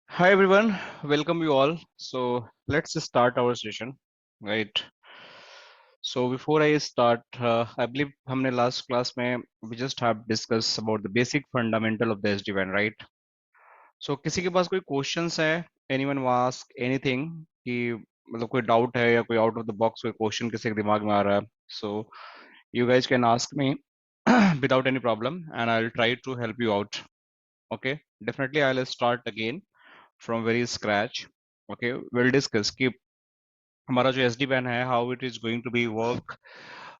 Hi everyone, welcome you all. So let's start our session, right? So before I start, I believe हमने last class में we just have discussed about the basic fundamental of the SD-WAN, right? So किसी के पास कोई questions है? Anyone ask anything कि मतलब कोई doubt है या कोई out of the box कोई question किसी के दिमाग में आ रहा है? So you guys can ask me without any problem and I'll try to help you out. Okay, definitely I'll start again from very scratch. Okay, we'll discuss कि हमारा जो एस डी बैन है how it is going to be work,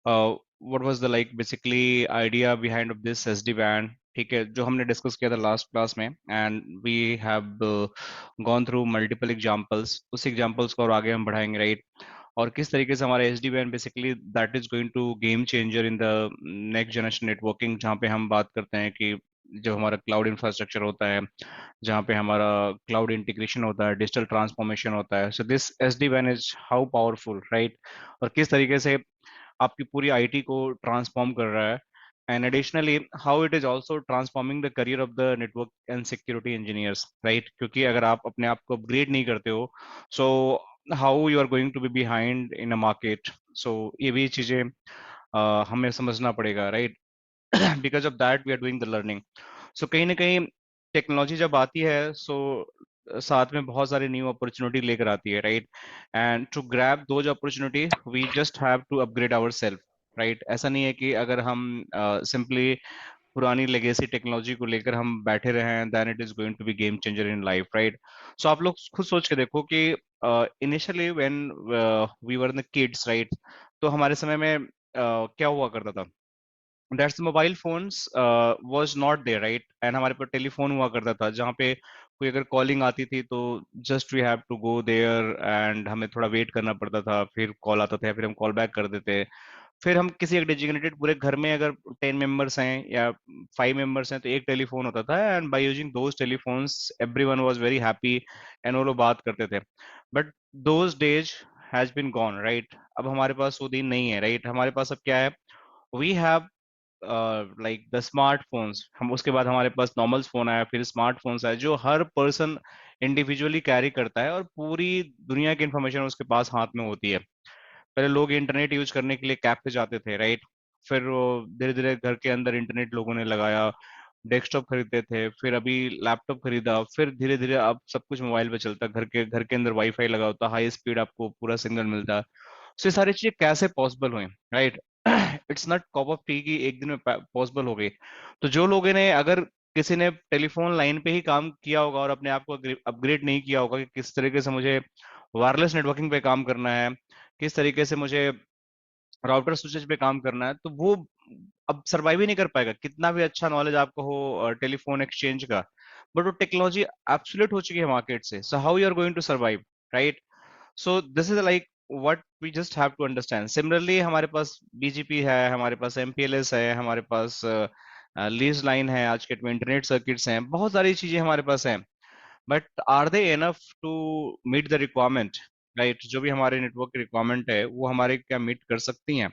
what was the like basically idea behind of this S D WAN. ठीक है, जो हमने discuss किया था लास्ट क्लास में and we have gone through multiple examples, उस examples को और आगे हम बढ़ाएंगे, राइट? और किस तरीके से हमारा S D WAN basically that is going to game changer in the next generation networking, जहाँ पे हम बात करते हैं कि जो हमारा क्लाउड इंफ्रास्ट्रक्चर होता है, जहाँ पे हमारा क्लाउड इंटीग्रेशन होता है, डिजिटल ट्रांसफॉर्मेशन होता है। सो दिस एस डी वैन इज हाउ पावरफुल, राइट? और किस तरीके से आपकी पूरी आईटी को ट्रांसफॉर्म कर रहा है, and additionally how it is also transforming the career of the network and security engineers, right? क्योंकि अगर आप अपने आप को अपग्रेड नहीं करते हो, so how you are going to be behind in a market. So ये भी चीजें हमें समझना पड़ेगा, right? Because of that we are doing the learning. So कहीं ना कहीं टेक्नोलॉजी जब आती है, सो साथ में बहुत सारी न्यू अपॉर्चुनिटी लेकर आती है, right? And to grab those opportunity we just have to upgrade our self, right? ऐसा नहीं है कि अगर हम सिंपली पुरानी लेगेसी टेक्नोलॉजी को लेकर हम बैठे रहे हैं then it is going to be game changer in life, right? So आप लोग खुद सोच के देखो कि initially when we were the kids, right? तो हमारे समय में क्या हुआ करता था? That's mobile phones was not there, right? And हमारे पास टेलीफोन हुआ करता था, जहाँ पे कोई अगर कॉलिंग आती थी तो just we have to go there and हमें थोड़ा वेट करना पड़ता था, फिर कॉल आता था, फिर हम कॉल बैक कर देते। फिर हम किसी एक डेजिग्नेटेड पूरे घर में अगर 10 मेंबर्स हैं या 5 मेंबर्स हैं तो एक टेलीफोन होता था, and by using those telephones everyone was very happy and वो लोग बात करते थे। But those days has been gone, right? अब हमारे पास वो दिन नहीं है, राइट? हमारे पास अब क्या है? We have like the smartphones. हम उसके बाद हमारे पास नॉर्मल फोन आया, फिर स्मार्टफोन्स आए जो हर पर्सन इंडिविजुअली कैरी करता है और पूरी दुनिया की इंफॉर्मेशन उसके पास हाथ में होती है। पहले लोग इंटरनेट यूज करने के लिए कैफे जाते थे, राइट? फिर वो धीरे धीरे घर के अंदर इंटरनेट लोगों ने लगाया, डेस्कटॉप खरीदते थे, फिर अभी लैपटॉप खरीदा, फिर धीरे धीरे अब सब कुछ मोबाइल पे चलता है, घर के अंदर वाईफाई लगा होता, हाई स्पीड आपको पूरा सिग्नल मिलता है। सो ये सारी चीजें कैसे पॉसिबल हुई, right? It's not cup of T की एक दिन में पॉसिबल हो गई। तो जो लोगों ने अगर किसी ने टेलीफोन लाइन पे ही काम किया होगा और अपने आप को अपग्रेड नहीं किया होगा कि किस तरीके से मुझे वायरलेस नेटवर्किंग पे काम करना है, किस तरीके से मुझे राउटर स्विचेस पे काम करना है, तो वो अब सरवाइव ही नहीं कर पाएगा, कितना भी अच्छा नॉलेज आपको हो टेलीफोन एक्सचेंज का। बट वो टेक्नोलॉजी एब्सोल्यूट हो चुकी है मार्केट से, so how you are going to survive, right? So this is like what we just have to understand. Similarly हमारे पास बीजीपी है, हमारे पास एमपीएलएस है, हमारे पास लीज लाइन है, आज के में इंटरनेट सर्किट्स हैं, बहुत सारी चीजें हमारे पास हैं। But are they enough to meet the requirement, right? जो भी हमारे नेटवर्क की रिक्वायरमेंट है वो हमारे क्या मीट कर सकती हैं?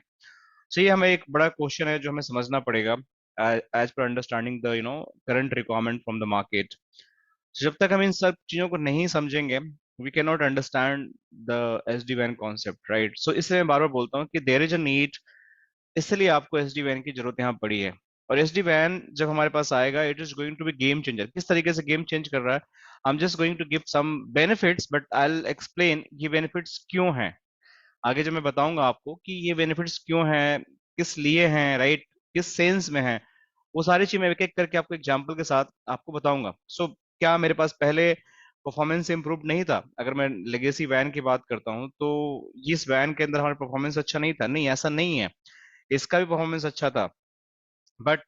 सो ये हमें एक बड़ा क्वेश्चन है जो हमें समझना पड़ेगा एज पर understanding the current requirement from the market. जब तक हम इन सब चीजों को नहीं समझेंगे we can not understand the S D वैन कॉन्सेप्ट, राइट? सो इसलिए मैं बार बार बोलता हूँ कि देर इज अ नीड, इसलिए आपको एस डी वैन की जरूरत यहाँ पड़ी है। और एस डी वैन जब हमारे पास आएगा it is going to be game changer. किस तरीके से गेम चेंज कर रहा है? I am just going to give some benefits but I will explain ये बेनिफिट्स क्यों हैं। आगे जब मैं बताऊंगा आपको कि ये बेनिफिट्स क्यों हैं, किस लिए हैं, राइट? किस सेंस में है, वो सारी चीज मैं एक एक करके आपको एग्जांपल के साथ आपको बताऊंगा। सो क्या मेरे पास पहले परफॉर्मेंस इंप्रूव नहीं था? अगर मैं लेगेसी वैन की बात करता हूँ तो इस वैन के अंदर हमारा परफॉर्मेंस अच्छा नहीं था? नहीं, ऐसा नहीं है, इसका भी परफॉर्मेंस अच्छा था। But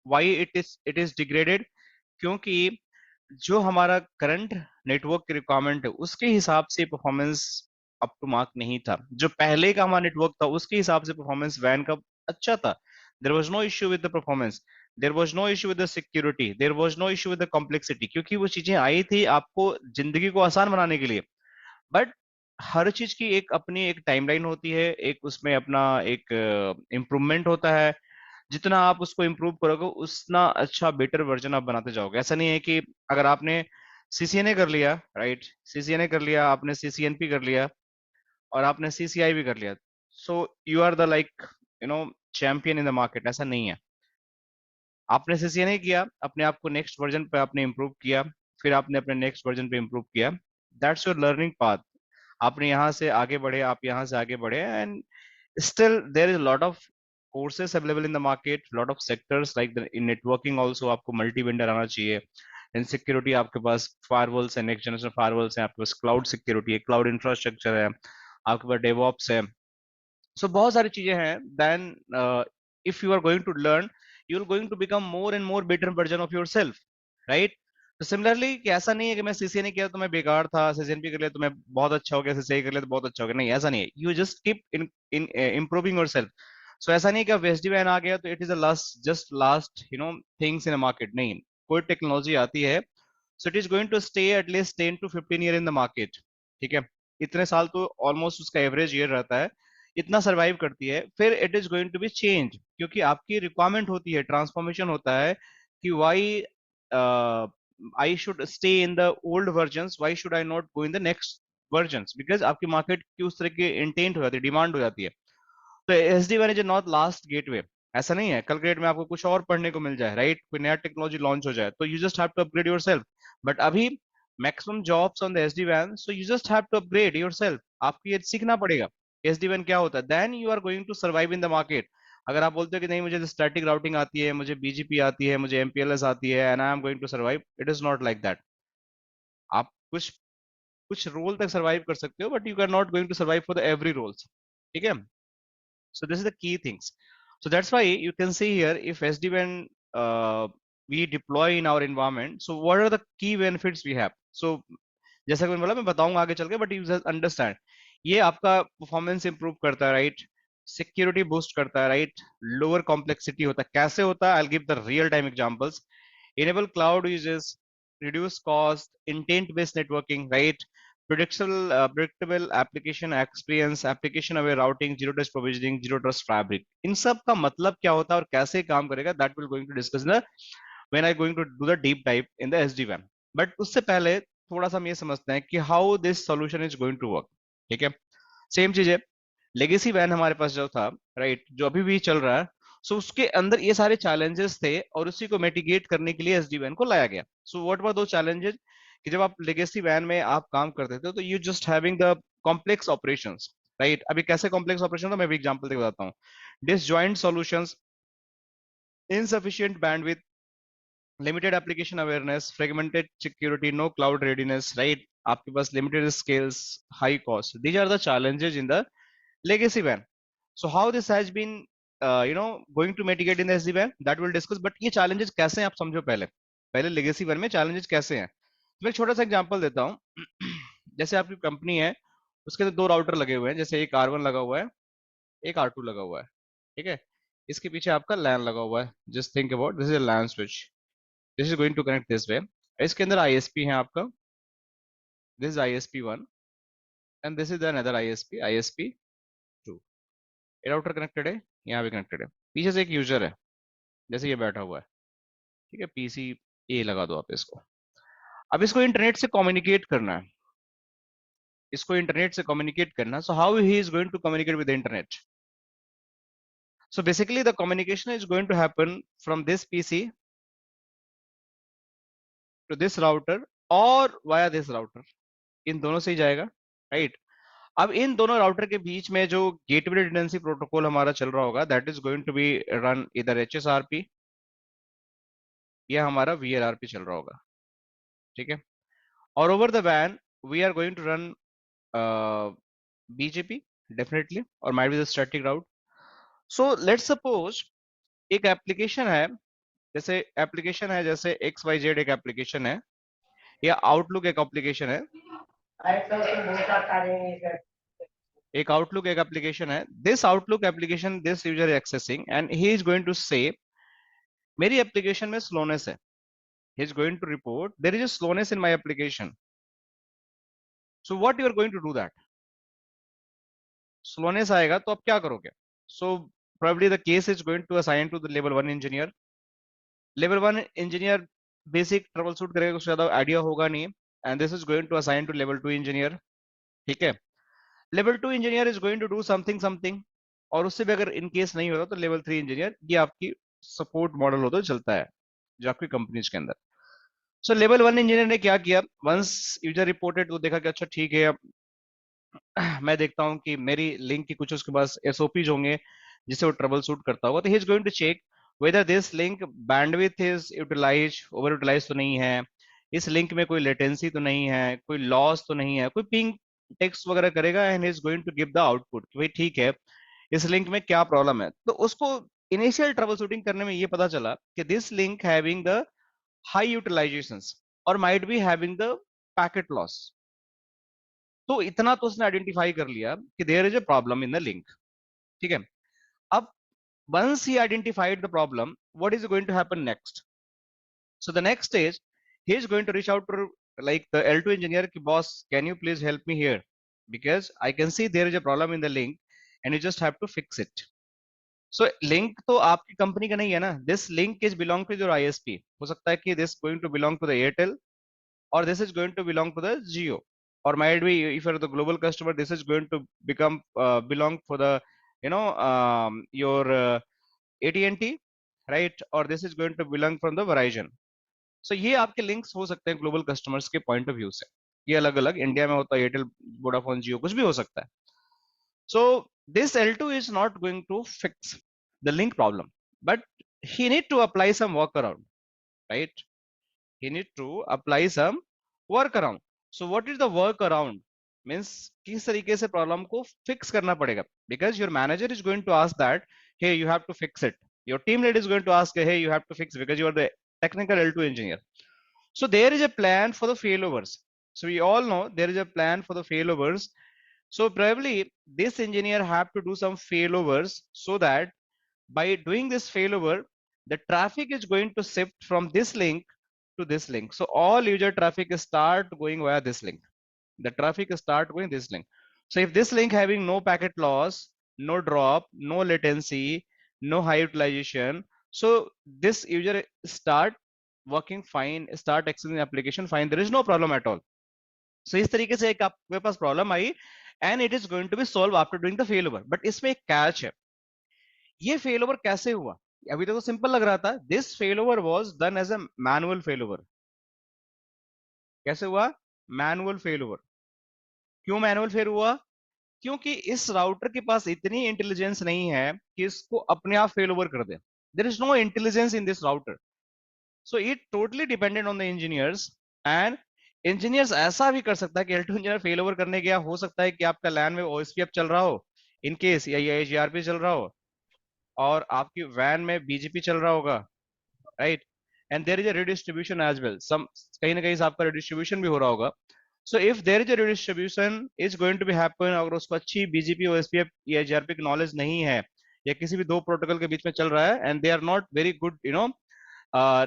why it is degraded? क्योंकि जो हमारा करंट नेटवर्क की रिक्वायरमेंट है उसके हिसाब से परफॉर्मेंस अप टू मार्क नहीं था। जो पहले का हमारा नेटवर्क था उसके हिसाब से परफॉर्मेंस वैन का अच्छा था। There was no issue with the performance, there was no issue with the security, there was no issue with the complexity, क्योंकि वो चीजें आई थी आपको जिंदगी को आसान बनाने के लिए। बट हर चीज की एक अपनी एक टाइमलाइन होती है, एक उसमें अपना एक इम्प्रूवमेंट होता है। जितना आप उसको इम्प्रूव करोगे उतना अच्छा बेटर वर्जन आप बनाते जाओगे। ऐसा नहीं है कि अगर आपने सीसीएनए कर लिया, राइट, सीसीएनए कर लिया आपने, सीसीएनपी कर लिया, और आपने सीसीआई भी कर लिया, so you are the like champion in the market. ऐसा नहीं है। आपने सीसीएनए किया, अपने आप को नेक्स्ट वर्जन पे आपने इम्प्रूव किया, फिर आपने अपने नेक्स्ट वर्जन पे इम्प्रूव किया, दैट्स योर लर्निंग पाथ। आपने यहाँ से आगे बढ़े, आप यहाँ से आगे बढ़े, and still there is a lot of courses available in the market, lot of sectors like in networking also आपको मल्टी वेंडर आना चाहिए। इन सिक्योरिटी आपके पास फायरवॉल्स है, नेक्स्ट जनरेशन फायरवॉल्स है, आपके पास क्लाउड सिक्योरिटी है, क्लाउड इंफ्रास्ट्रक्चर है, आपके पास डेवऑप्स है। सो बहुत सारी चीजें हैं। Then if you are going to learn, you are going to become more and more better version of your self, right. तो सिमिलरली कि ऐसा नहीं है कि मैं सीसीए किया तो मैं बेकार था, सीसीएनपी कर लिया तो मैं बहुत अच्छा हो गया, सीसीए कर लिया तो बहुत अच्छा हो गया, नहीं ऐसा नहीं है। You just keep in improving yourself. So ऐसा नहीं कि अब एसडी वैन आ गया तो it is the last, just last things in market, नहीं। कोई टेक्नोलॉजी आती है, so it is going to stay at least 10 to 15 year in the market, ठीक है। इतने साल तो ऑलमोस्ट उसका एवरेज ईयर रहता है, इतना सरवाइव करती है, फिर it is going to be change, क्योंकि आपकी रिक्वायरमेंट होती है, ट्रांसफॉर्मेशन होता है कि why I should stay in the old version, why should I not go in the next version, because आपकी मार्केट की उस तरह की इंटेंट हो जाती है, डिमांड हो जाती है। तो S D one is not last gateway. ऐसा नहीं है कल के डेट में आपको कुछ और पढ़ने को मिल जाए, राइट, कोई नया टेक्नोलॉजी लॉन्च हो जाए तो you just have to upgrade yourself. But अभी maximum jobs on the S D वैन, so you just have to upgrade yourself, आपको ये सीखना पड़ेगा एस डी वैन क्या होता है, then you are going to survive in the market. अगर आप बोलते हो कि नहीं मुझे स्टैटिक राउटिंग आती है, मुझे बीजीपी आती है, मुझे एमपीएलएस आती है, and I am going to survive, it is not like that. आप कुछ कुछ रोल तक सर्वाइव कर सकते हो, but you are not going to survive for the every roles, ठीक है। So this is the key things. So that's why you can see here, if SD-WAN we deploy in our environment, so what are the key benefits we have? So जैसा कि मैंने बोला, मैं बताऊंगा आगे चल के, बट यू जस्ट अंडरस्टैंड। ये आपका परफॉर्मेंस इंप्रूव करता है, राइट, सिक्योरिटी बूस्ट करता है, राइट, लोअर कॉम्प्लेक्सिटी होता है। कैसे होता है, I will give the real time examples. enable cloud uses, reduce cost, intent based networking, right, predictable application experience, application aware routing, zero trust provisioning, zero trust fabric। इन सब का मतलब क्या होता है और कैसे काम करेगा, that will going to discuss in the when I going to do the deep dive in the SD-WAN। But उससे पहले थोड़ा सा हम ये समझते हैं कि how this solution is going to work, ठीक है। सेम चीज है, लेगेसी वैन हमारे पास जो था, राइट, जो अभी भी चल रहा है, सो उसके अंदर ये सारे चैलेंजेस थे और उसी को मिटिगेट करने के लिए एसडी वैन को लाया गया। सो व्हाट वर दो चैलेंजेस, कि जब आप लेगेसी वैन में आप काम करते थे तो you just having the complex operations, right. अभी कैसे कॉम्प्लेक्स ऑपरेशन, तो मैं भी एग्जांपल देके बताता हूँ। Disjoint solutions, insufficient bandwidth, limited application awareness, fragmented security, no cloud readiness, right, आपके पास limited scales, high cost, these are the challenges in the legacy WAN। So how this has been going to mitigate in the SD-WAN, that will discuss। but ये challenges कैसे हैं आप समझो, पहले पहले legacy WAN में challenges कैसे हैं। तो मैं एक छोटा सा एग्जांपल देता हूँ। जैसे आपकी कंपनी है, उसके अंदर दो राउटर लगे हुए हैं, जैसे एक R1 लगा हुआ है, एक R2 लगा हुआ है, ठीक है। इसके पीछे आपका LAN लगा हुआ है, just think about this is a LAN switch, this is going to connect this way. इसके अंदर ISP है आपका, this is ISP1, and this is another ISP, ISP2। ये राउटर कनेक्टेड है, यहाँ भी कनेक्टेड है। पीछे से एक यूजर है, जैसे ये बैठा हुआ है, ठीक है, पीसी ए लगा दो आप इसको। अब इसको इंटरनेट से कम्युनिकेट करना है, इसको इंटरनेट से कम्युनिकेट करना, so how he is going to communicate with the internet. So basically the communication is going to happen from this PC to this router और वाया दिस राउटर, इन दोनों से ही जाएगा, राइट। अब इन दोनों राउटर के बीच में जो गेटवे रिडंडेंसी प्रोटोकॉल हमारा चल रहा होगा, that is going to be run इधर HSRP या हमारा VRRP चल रहा होगा, ठीक है। और ओवर द वैन we are going to run BGP definitely, और might be the static route. So let's suppose एक एप्लीकेशन है, जैसे XYZ एक एप्लीकेशन है, या आउटलुक एक एप्लीकेशन है, एक आउटलुक एक एप्लीकेशन है। This Outlook application this user accessing and he is going to say मेरी एप्लीकेशन में स्लोनेस है, he is going to report there is a slowness in my application। so what you are going to do that, slowness आएगा तो आप क्या करोगे। so probably the case is going to assign to the level 1 engineer। level 1 engineer basic troubleshoot करेगा, कुछ ज्यादा idea होगा नहीं, and this is going to assign to level 2 engineer. ठीक है, level 2 engineer is going to do something something, और उससे भी अगर इन केस नहीं होता तो लेवल 3 इंजीनियर, ये आपकी सपोर्ट मॉडल होता है, चलता है जो आपकी कंपनीज के अंदर। सो लेवल 1 इंजीनियर ने क्या किया, वंस यूजर रिपोर्टेड, तो देखा कि अच्छा ठीक है, मैं देखता हूँ कि मेरी लिंक की कुछ उसके पास एसओपीज होंगे जिसे वो ट्रबल शूट करता होगा, तो he is going to check whether this link bandwidth is utilize, over utilize तो नहीं है, इस लिंक में कोई लेटेंसी तो नहीं है, कोई लॉस तो नहीं है, कोई पिंग टेक्स्ट वगैरह करेगा, and is going to give the output कि भाई ठीक है, इस लिंक में क्या प्रॉब्लम है। तो उसको इनिशियल ट्रबल शूटिंग करने में ये पता चला कि this link having the high utilisations और might be having the packet loss. तो इतना तो उसने आइडेंटिफाई कर लिया कि there is a problem in the link. ठीक है, अब once he identified the problem, what is going to happen next? So the next stage, he is going to reach out to like the L2 engineer ki, boss, can you please help me here, because I can see there is a problem in the link and you just have to fix it. So link तो आपकी company का नहीं है ना, this link is belong to your ISP, हो सकता है कि this going to belong to the Airtel, or this is going to belong to the Jio, or might be if you're the global customer, this is going to become belong for the your AT&T, right, or this is going to belong from the Verizon. So ये आपके links हो सकते हैं global customers के point of view से, ये अलग अलग इंडिया में होता है एयरटेल, वोडाफोन, जियो, कुछ भी हो सकता है। So this L2 is not going to fix the link problem, but he need to apply some workaround, right? He need to apply some workaround. So what is the workaround? Means किस तरीके से problem को fix करना पड़ेगा, because your manager is going to ask that, hey, you have to fix it. Your team lead is going to ask, hey, you have to fix it, because you are the technical L2 engineer. So there is a plan for the failovers. So we all know there is a plan for the failovers. So probably this engineer have to do some failovers so that by doing this failover, the traffic is going to shift from this link to this link. So all user traffic start going via this link. The traffic start going this link. So if this link having no packet loss, no drop, no latency, no high utilization, so this user start working fine, start accessing the application fine. There is no problem at all. So इस तरीके से एक आपके पास problem आई and it is going to be solved after doing the failover. But इसमें एक catch है, ये फेल ओवर कैसे हुआ? अभी तक तो सिंपल लग रहा था, this fail over was done as a manual fail over. कैसे हुआ? Manual fail over. क्यों मैनुअल फेल हुआ? क्योंकि इस राउटर के पास इतनी इंटेलिजेंस नहीं है कि इसको अपने आप फेल ओवर कर दे। There is no intelligence in this router, so it totally dependent on the engineers. And engineers ऐसा भी कर सकता है कि L2 इंजीनियर फेल ओवर करने गया, हो सकता है कि आपका लैन में OSPF चल रहा हो इन केस, या AGRP चल रहा हो, और आपकी वैन में BGP चल रहा होगा, right, and there is a redistribution as well, some कहीं ना कहीं से आपका redistribution भी हो रहा होगा। So if there is a redistribution is going to be happen, अगर उसको अच्छी BGP OSPF या GRP की नॉलेज नहीं है, या किसी भी दो प्रोटोकॉल के बीच में चल रहा है, and they are not very good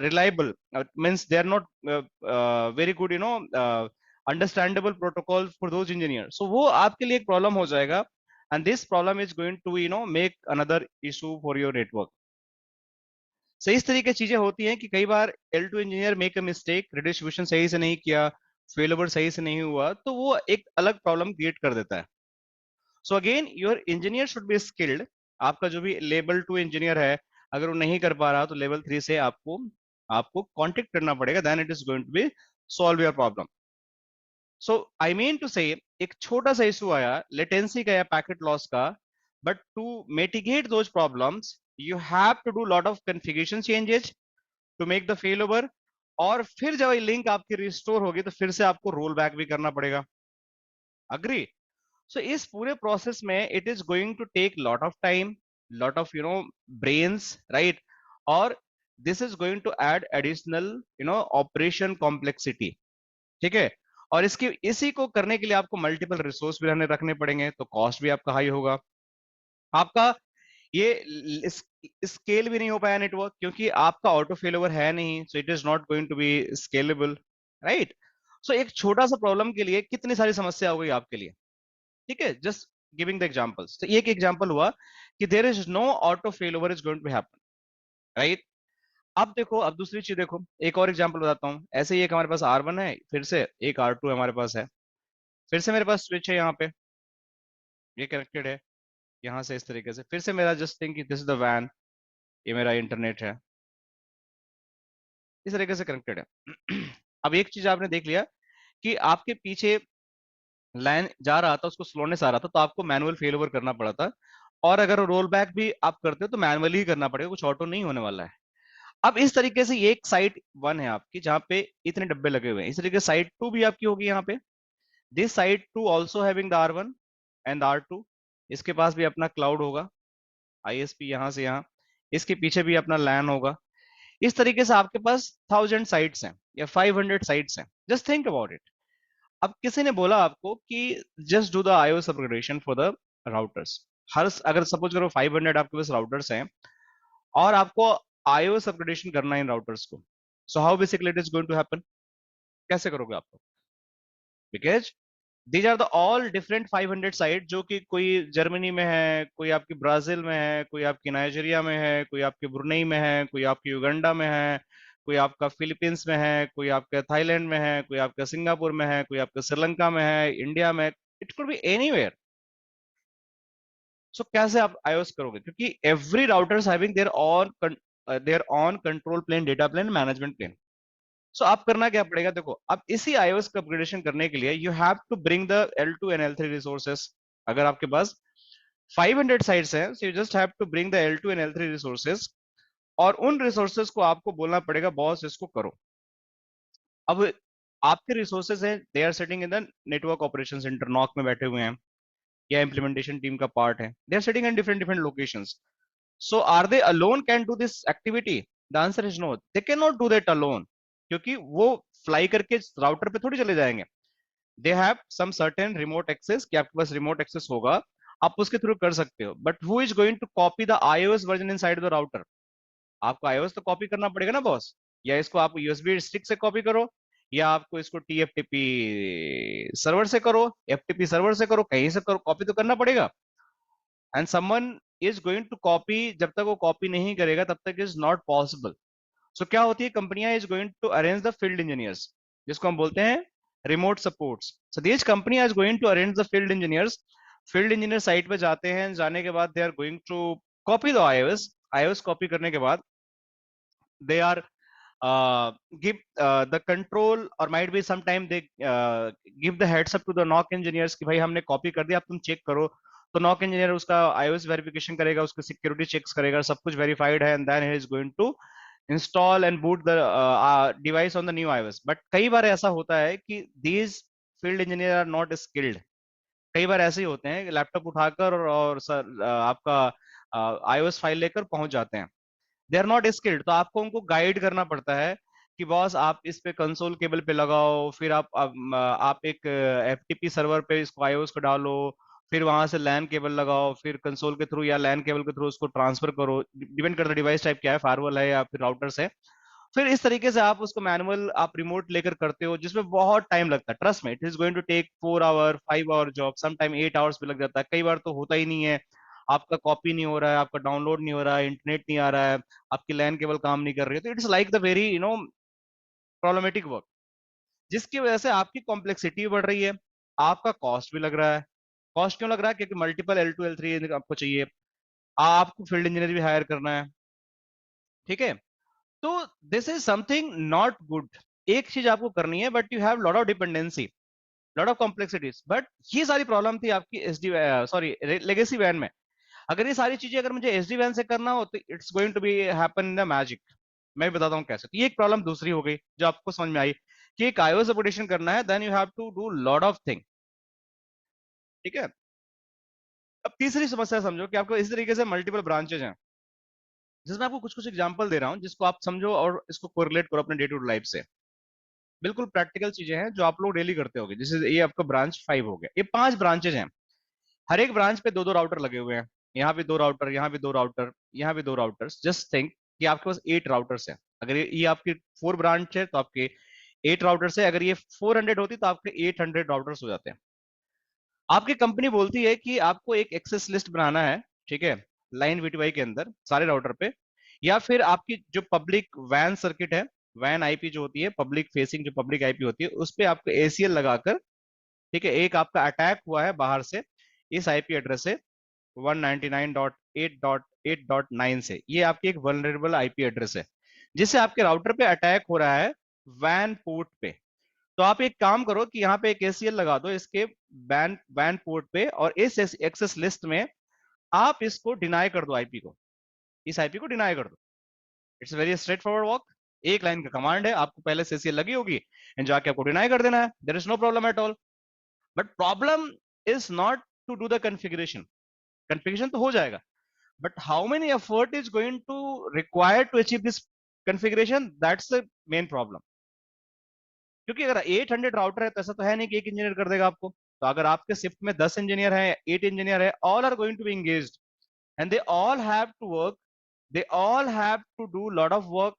reliable, means they are not very good understandable protocol for those engineers, so वो आपके लिए एक प्रॉब्लम हो जाएगा, and this problem is going to make another issue for your network. So इस तरीके की चीजें होती हैं कि कई बार L2 engineer make a mistake, redistribution सही से नहीं किया, फेलोवर सही से नहीं हुआ, तो वो एक अलग प्रॉब्लम क्रिएट कर देता है। So again your engineer should be skilled. आपका जो भी लेवल 2 इंजीनियर है, अगर वो नहीं कर पा रहा तो लेवल 3 से आपको आपको कांटेक्ट करना पड़ेगा, then it is going to be solve your problem. So I mean to say, एक छोटा सा इशू आया लेटेंसी का या पैकेट लॉस का, but to mitigate those problems you have to do lot of configuration changes to make the fail over, और फिर जब ये लिंक आपकी रिस्टोर होगी तो फिर से आपको रोल बैक भी करना पड़ेगा। अग्री? सो इस पूरे प्रोसेस में it is going to take lot of time, lot of brains, right, और this is going to add additional operation complexity. ठीक है, और इसकी इसी को करने के लिए आपको मल्टीपल रिसोर्स भी रखने पड़ेंगे, तो कॉस्ट भी आपका हाई होगा। आपका ये स्केल भी नहीं हो पाया नेटवर्क, क्योंकि आपका ऑटो फेलोवर है नहीं, so it is not going to be scalable, right. So एक छोटा सा प्रॉब्लम के लिए कितनी सारी समस्या हो गई आपके लिए। ठीक है, जस्ट गिविंग द एग्जांपल्स। तो एक एग्जांपल हुआ कि there is no auto failover is going to happen, right. अब देखो, अब दूसरी चीज देखो, एक और एग्जांपल बताता हूँ। ऐसे ही एक हमारे पास R1 है, फिर से एक R2 हमारे पास है, फिर से मेरे पास स्विच है यहाँ पे, ये कनेक्टेड है यहाँ से इस तरीके से, फिर से मेरा just think this is the वैन, ये मेरा इंटरनेट है, इस तरीके से कनेक्टेड है। अब एक चीज आपने देख लिया कि आपके पीछे लाइन जा रहा था, उसको स्लोनेस आ रहा था, तो आपको मैनुअल फेल ओवर करना पड़ा था। और अगर रोल बैक भी आप करते हो तो मैनुअली ही करना पड़ेगा, कुछ ऑटो नहीं होने वाला है। अब इस तरीके से ये एक साइट वन है आपकी जहां पे इतने डब्बे लगे हुए हैं, इस तरीके से साइट टू भी आपकी होगी यहाँ पे। This site to also having the R1 and R2, इसके पास भी अपना क्लाउड होगा, ISP यहाँ से यहाँ, इसके पीछे भी अपना लैन होगा। इस तरीके से आपके पास 1000 साइट्स हैं या 500 साइट्स हैं, जस्ट थिंक अबाउट इट। अब किसी ने बोला आपको कि just do the iOS upgradation for the routers. हर अगर सपोज करो 500 आपके पास राउटर्स हैं और आपको iOS अपग्रेडेशन करना है इन राउटर्स को, so how basically it is going to happen, कैसे करोगे आप? Because these are the all different 500 site, जो कि कोई जर्मनी में है, कोई आपकी ब्राजील में है, कोई आपकी नाइजीरिया में है, कोई आपकी ब्रुनेई में है, कोई आपकी युगांडा में है, कोई आपका फिलीपींस में है, कोई आपका थाईलैंड में है, कोई आपका सिंगापुर में है, कोई आपका श्रीलंका में है, इंडिया में, it could be anywhere. So कैसे आप iOS करोगे, क्योंकि every routers having their own control plane, data plane, management plane. So आप करना क्या पड़ेगा, देखो अब इसी iOS का अपग्रेडेशन करने के लिए you have to bring the L2 and L3 resources. अगर आपके पास 500 साइट्स हैं, so you just have to bring the L2 and L3 resources, और उन रिसोर्सेस को आपको बोलना पड़ेगा बॉस इसको करो। अब आपके रिसोर्सेज हैं, they are sitting in the network operation centre, NOC में बैठे हुए हैं, या इम्प्लीमेंटेशन टीम का पार्ट है, they are sitting in different different locations. So are they alone can do this activity? The answer is no, they can not do that alone, क्योंकि वो fly करके राउटर पे थोड़ी चले जाएंगे। They have some certain remote access, कि आपके पास remote access होगा, आप उसके थ्रू कर सकते हो, but who is going to copy the iOS version inside the router? आपको iOS तो कॉपी करना पड़ेगा ना बॉस, या इसको आप यूएसबी स्टिक से कॉपी करो, या आपको इसको TFTP सर्वर से करो, FTP सर्वर से करो, कहीं से करो, कॉपी तो करना पड़ेगा। And someone is going to copy, जब तक वो कॉपी नहीं करेगा तब तक इज नॉट पॉसिबल। सो क्या होती है, कंपनियां is going to arrange the field engineers, जिसको हम बोलते हैं remote supports. So this company is going to arrange the field engineers. Field engineer site पे जाते हैं, जाने के बाद they are going to copy the iOS। iOS copy करने के बाद they are give the control, or might be sometime they give the heads up to the NOC engineers कि भाई हमने कॉपी कर दिया, अब तुम चेक करो। तो NOC इंजीनियर उसका iOS वेरिफिकेशन करेगा, उसके सिक्योरिटी चेक्स करेगा, सब कुछ वेरीफाइड है, and then he is going to install and boot the device on the new iOS। But कई बार ऐसा होता है कि these field engineer are not skilled. कई बार ऐसे ही होते हैं, लैपटॉप उठाकर और सर आपका iOS फाइल लेकर पहुंच जाते हैं, दे आर नॉट स्किल्ड। तो आपको उनको गाइड करना पड़ता है कि बॉस आप इस पे कंसोल केबल पे लगाओ, फिर आप एक FTP सर्वर पे इसको iOS को डालो, फिर वहां से लैन केबल लगाओ, फिर कंसोल के थ्रू या लैन केबल के थ्रू उसको ट्रांसफर करो, डिपेंड करता है डिवाइस टाइप क्या है, फायरवॉल है या फिर राउटर्स है। फिर इस तरीके से आप उसको मैनुअल आप रिमोट लेकर करते हो, जिसमें बहुत टाइम लगता है। ट्रस्ट में, it is going to take 4 hour 5 hour job, some time 8 hours भी लग जाता है, कई बार तो होता ही नहीं है, आपका कॉपी नहीं हो रहा है, आपका डाउनलोड नहीं हो रहा है, इंटरनेट नहीं आ रहा है, आपकी लैन केबल काम नहीं कर रही है, तो it's like the very problematic work, जिसकी वजह से आपकी कॉम्प्लेक्सिटी बढ़ रही है, आपका कॉस्ट भी लग रहा है। कॉस्ट क्यों लग रहा है? क्योंकि मल्टीपल L2 L3 आपको चाहिए, आपको फील्ड इंजीनियर भी हायर करना है, ठीक है? तो this is something not good. एक चीज आपको करनी है, but you have lot of dependency, lot of complexities, but ये सारी प्रॉब्लम थी आपकी सॉरी लेगेसी वैन में। अगर ये सारी चीजें अगर मुझे SD वैन से करना हो तो it's going to be happen in the magic. मैं भी बताता हूँ कैसे। तो ये एक प्रॉब्लम दूसरी हो गई जो आपको समझ में आई, कि एक iOS अपडेशन करना है, then you have to do lot of thing, ठीक है? अब तीसरी समस्या समझो कि आपको इस तरीके से मल्टीपल ब्रांचेज हैं, जिसमें आपको कुछ कुछ एग्जांपल दे रहा हूँ, जिसको आप समझो और इसको कोरिलेट करो अपने डे टू लाइफ से। बिल्कुल प्रैक्टिकल चीजें हैं जो आप लोग डेली करते होगे। जैसे ये आपका ब्रांच 5 हो गया, ये 5 ब्रांचेज हैं, हर एक ब्रांच पे दो दो राउटर लगे हुए हैं, यहाँ भी दो राउटर, यहाँ भी दो राउटर, यहाँ भी दो राउटर्स। जस्ट थिंक कि आपके पास 8 राउटर्स हैं। अगर ये आपकी 4 ब्रांच है तो आपके 8 राउटर्स है, अगर ये 400 होती तो आपके 800 राउटर्स हो जाते हैं। आपकी कंपनी बोलती है कि आपको एक एक्सेस लिस्ट बनाना है, ठीक है, लाइन VTY के अंदर सारे राउटर पे, या फिर आपकी जो पब्लिक वैन सर्किट है, वैन आईपी जो होती है, पब्लिक फेसिंग जो पब्लिक आईपी होती है, उस पे आपको एसीएल लगाकर, ठीक है, एक आपका अटैक हुआ है बाहर से इस आईपी एड्रेस से 199.8.8.9 से, ये आपकी एक वल्नरेबल आईपी एड्रेस है जिससे आपके राउटर पे अटैक हो रहा है वैन पोर्ट पे। तो आप एक काम करो कि यहाँ पे एक एसीएल लगा दो इसके वैन वैन पोर्ट पे, और इस एक्सेस लिस्ट में आप इसको डिनाई कर दो, आईपी को, इस आईपी को डिनाई कर दो। It's very straight forward work, एक लाइन का कमांड है, आपको पहले से एसीएल लगी होगी एंड जाके आपको डिनाई कर देना है, there is no problem at all. But problem is not to do the configuration, configuration तो हो जाएगा, but how many effort is going to require to achieve this configuration, that's the main problem। क्योंकि अगर 800 router है तो ऐसा तो है नहीं कि एक इंजीनियर कर देगा आपको। तो अगर आपके शिफ्ट में 10 इंजीनियर हैं, 8 इंजीनियर है, all are going to be engaged and they all have to work, they all have to do lot of work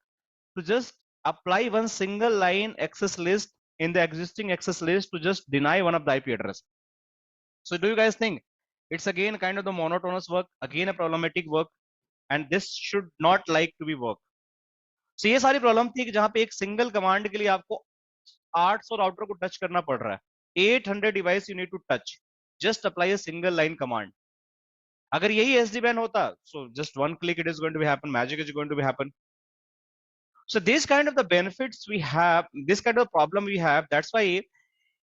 to just apply one single line access list in the existing access list to just deny one of the IP address। So do you guys think it's again kind of the monotonous work, again a problematic work, and this should not like to be work। So ये सारी problem थी कि जहां पे एक single command के लिए आपको 800 राउटर को टच करना पड़ रहा है, 800 device you need to touch, just apply a single line command. अगर यही एसडी बैन होता, so just one click it is going to be happen, magic is going to be happen. So this kind of the benefits we have, this kind of problem we have, that's why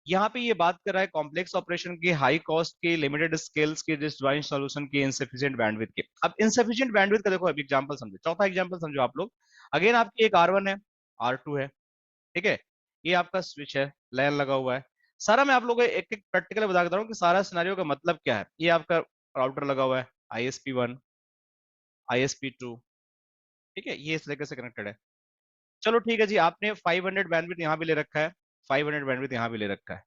यहाँ पे ये बात कर रहा है complex operation के, high cost के, limited scales के, डिसजॉइंट सॉल्यूशन के, इनसफिशिएंट बैंडविड्थ के। अब इनसफिशिएंट बैंडविड्थ का देखो, अभी एग्जांपल समझो, चौथा एग्जांपल समझो आप लोग। अगेन आपकी एक R1 है, R2 है, ठीक है, ये आपका स्विच है, लैन लगा हुआ है, सारा मैं आप लोगों को एक एक प्रैक्टिकल बता देता हूँ कि सारा सिनेरियो का मतलब क्या है। ये आपका राउटर लगा हुआ है, ISP1, ISP2, ठीक है, ये इस तरीके से कनेक्टेड है। चलो ठीक है जी, आपने 500 बैंडविड्थ यहाँ भी ले रखा है, 500 बैंडविड्थ यहाँ भी ले रखा है।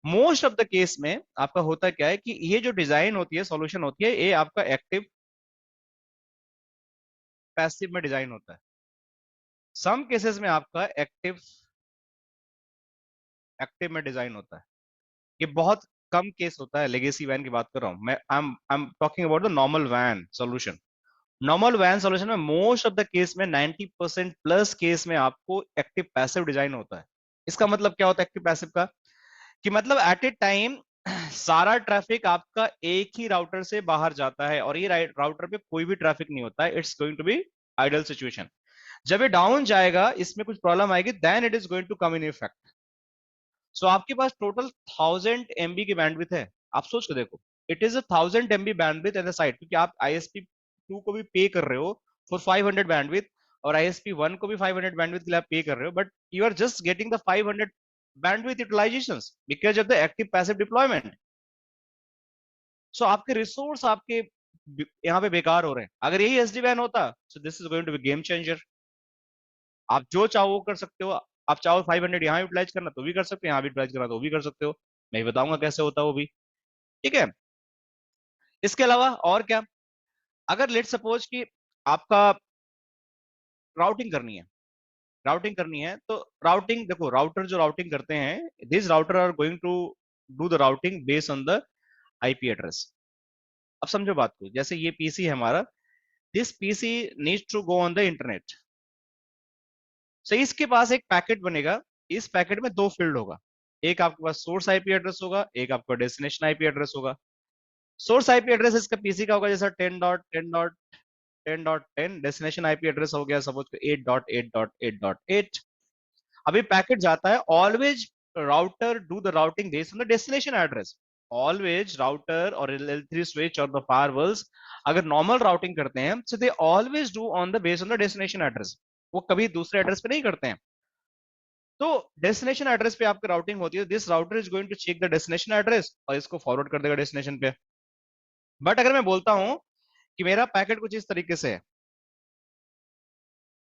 मोस्ट ऑफ द केस में आपका होता क्या है कि ये जो डिजाइन होती है, सॉल्यूशन होती है, ये आपका एक्टिव पैसिव में डिजाइन होता है। सम केसेस में आपका एक्टिव एक्टिव में डिजाइन होता है। ये बहुत कम केस होता है, लेगेसी वैन की बात कर रहा हूं मैं, I am talking about the normal van solution. Normal van solution में मोस्ट ऑफ द केस में 90% प्लस केस में आपको एक्टिव पैसिव डिजाइन होता है। इसका मतलब क्या होता है एक्टिव पैसिव का, कि मतलब एट ए टाइम सारा ट्रैफिक आपका एक ही राउटर से बाहर जाता है और ये राउटर पे कोई भी ट्रैफिक नहीं होता है, it's going to be idle situation. जब ये डाउन जाएगा, इसमें कुछ प्रॉब्लम आएगी, then it is going to come in effect. So आपके पास टोटल 1000 MB की बैंडविड्थ है, आप सोच के देखो, it is 1000 MB bandwidth at the side, क्योंकि आप ISP2 को भी पे कर रहे हो फॉर 500 बैंडविड्थ, और ISP1 को भी 500 बैंडविड्थ के लिए आप पे कर रहे हो, but you are just getting the 500 bandwidth utilizations because of the active passive deployment। so आपके रिसोर्स आपके यहाँ पे बेकार हो रहे हैं। अगर यही SD WAN होता, so this is going to be game changer। आप जो चाहो वो कर सकते हो, आप चाहो 500 यहाँ यूटिलाइज करना तो भी कर सकते हो, यहाँ भी यूटिलाइज करना तो भी कर सकते हो, मैं बताऊंगा कैसे होता है वो भी, ठीक है। इसके अलावा और क्या, अगर लेट सपोज कि आपका राउटिंग करनी है, राउटिंग करनी है, तो राउटिंग देखो, राउटर जो राउटिंग करते हैं, this router are going to do the routing based on the IP address. अब समझो बात को, जैसे ये पीसी है हमारा, this PC needs to go on the internet. So इसके पास एक पैकेट बनेगा, इस पैकेट में दो फील्ड होगा, एक आपके पास सोर्स आईपी एड्रेस होगा, एक आपका डेस्टिनेशन आईपी एड्रेस होगा। सोर्स आईपी एड्रेस इसका पीसी का होगा जैसा 10.10.10.10, डेस्टिनेशन आईपी एड्रेस हो गया सपोज 8.8.8.8। अभी पैकेट जाता है, always router do the routing based on the destination address. Always router और L3 स्विच और द फायरवॉल्स अगर नॉर्मल राउटिंग करते हैं, so they always do on the based on the destination address, वो कभी दूसरे एड्रेस पे नहीं करते हैं। तो डेस्टिनेशन एड्रेस पे आपकी राउटिंग होती है, this router is going to check the destination address और इसको फॉरवर्ड कर देगा डेस्टिनेशन पे। बट अगर मैं बोलता हूं कि मेरा पैकेट कुछ इस तरीके से है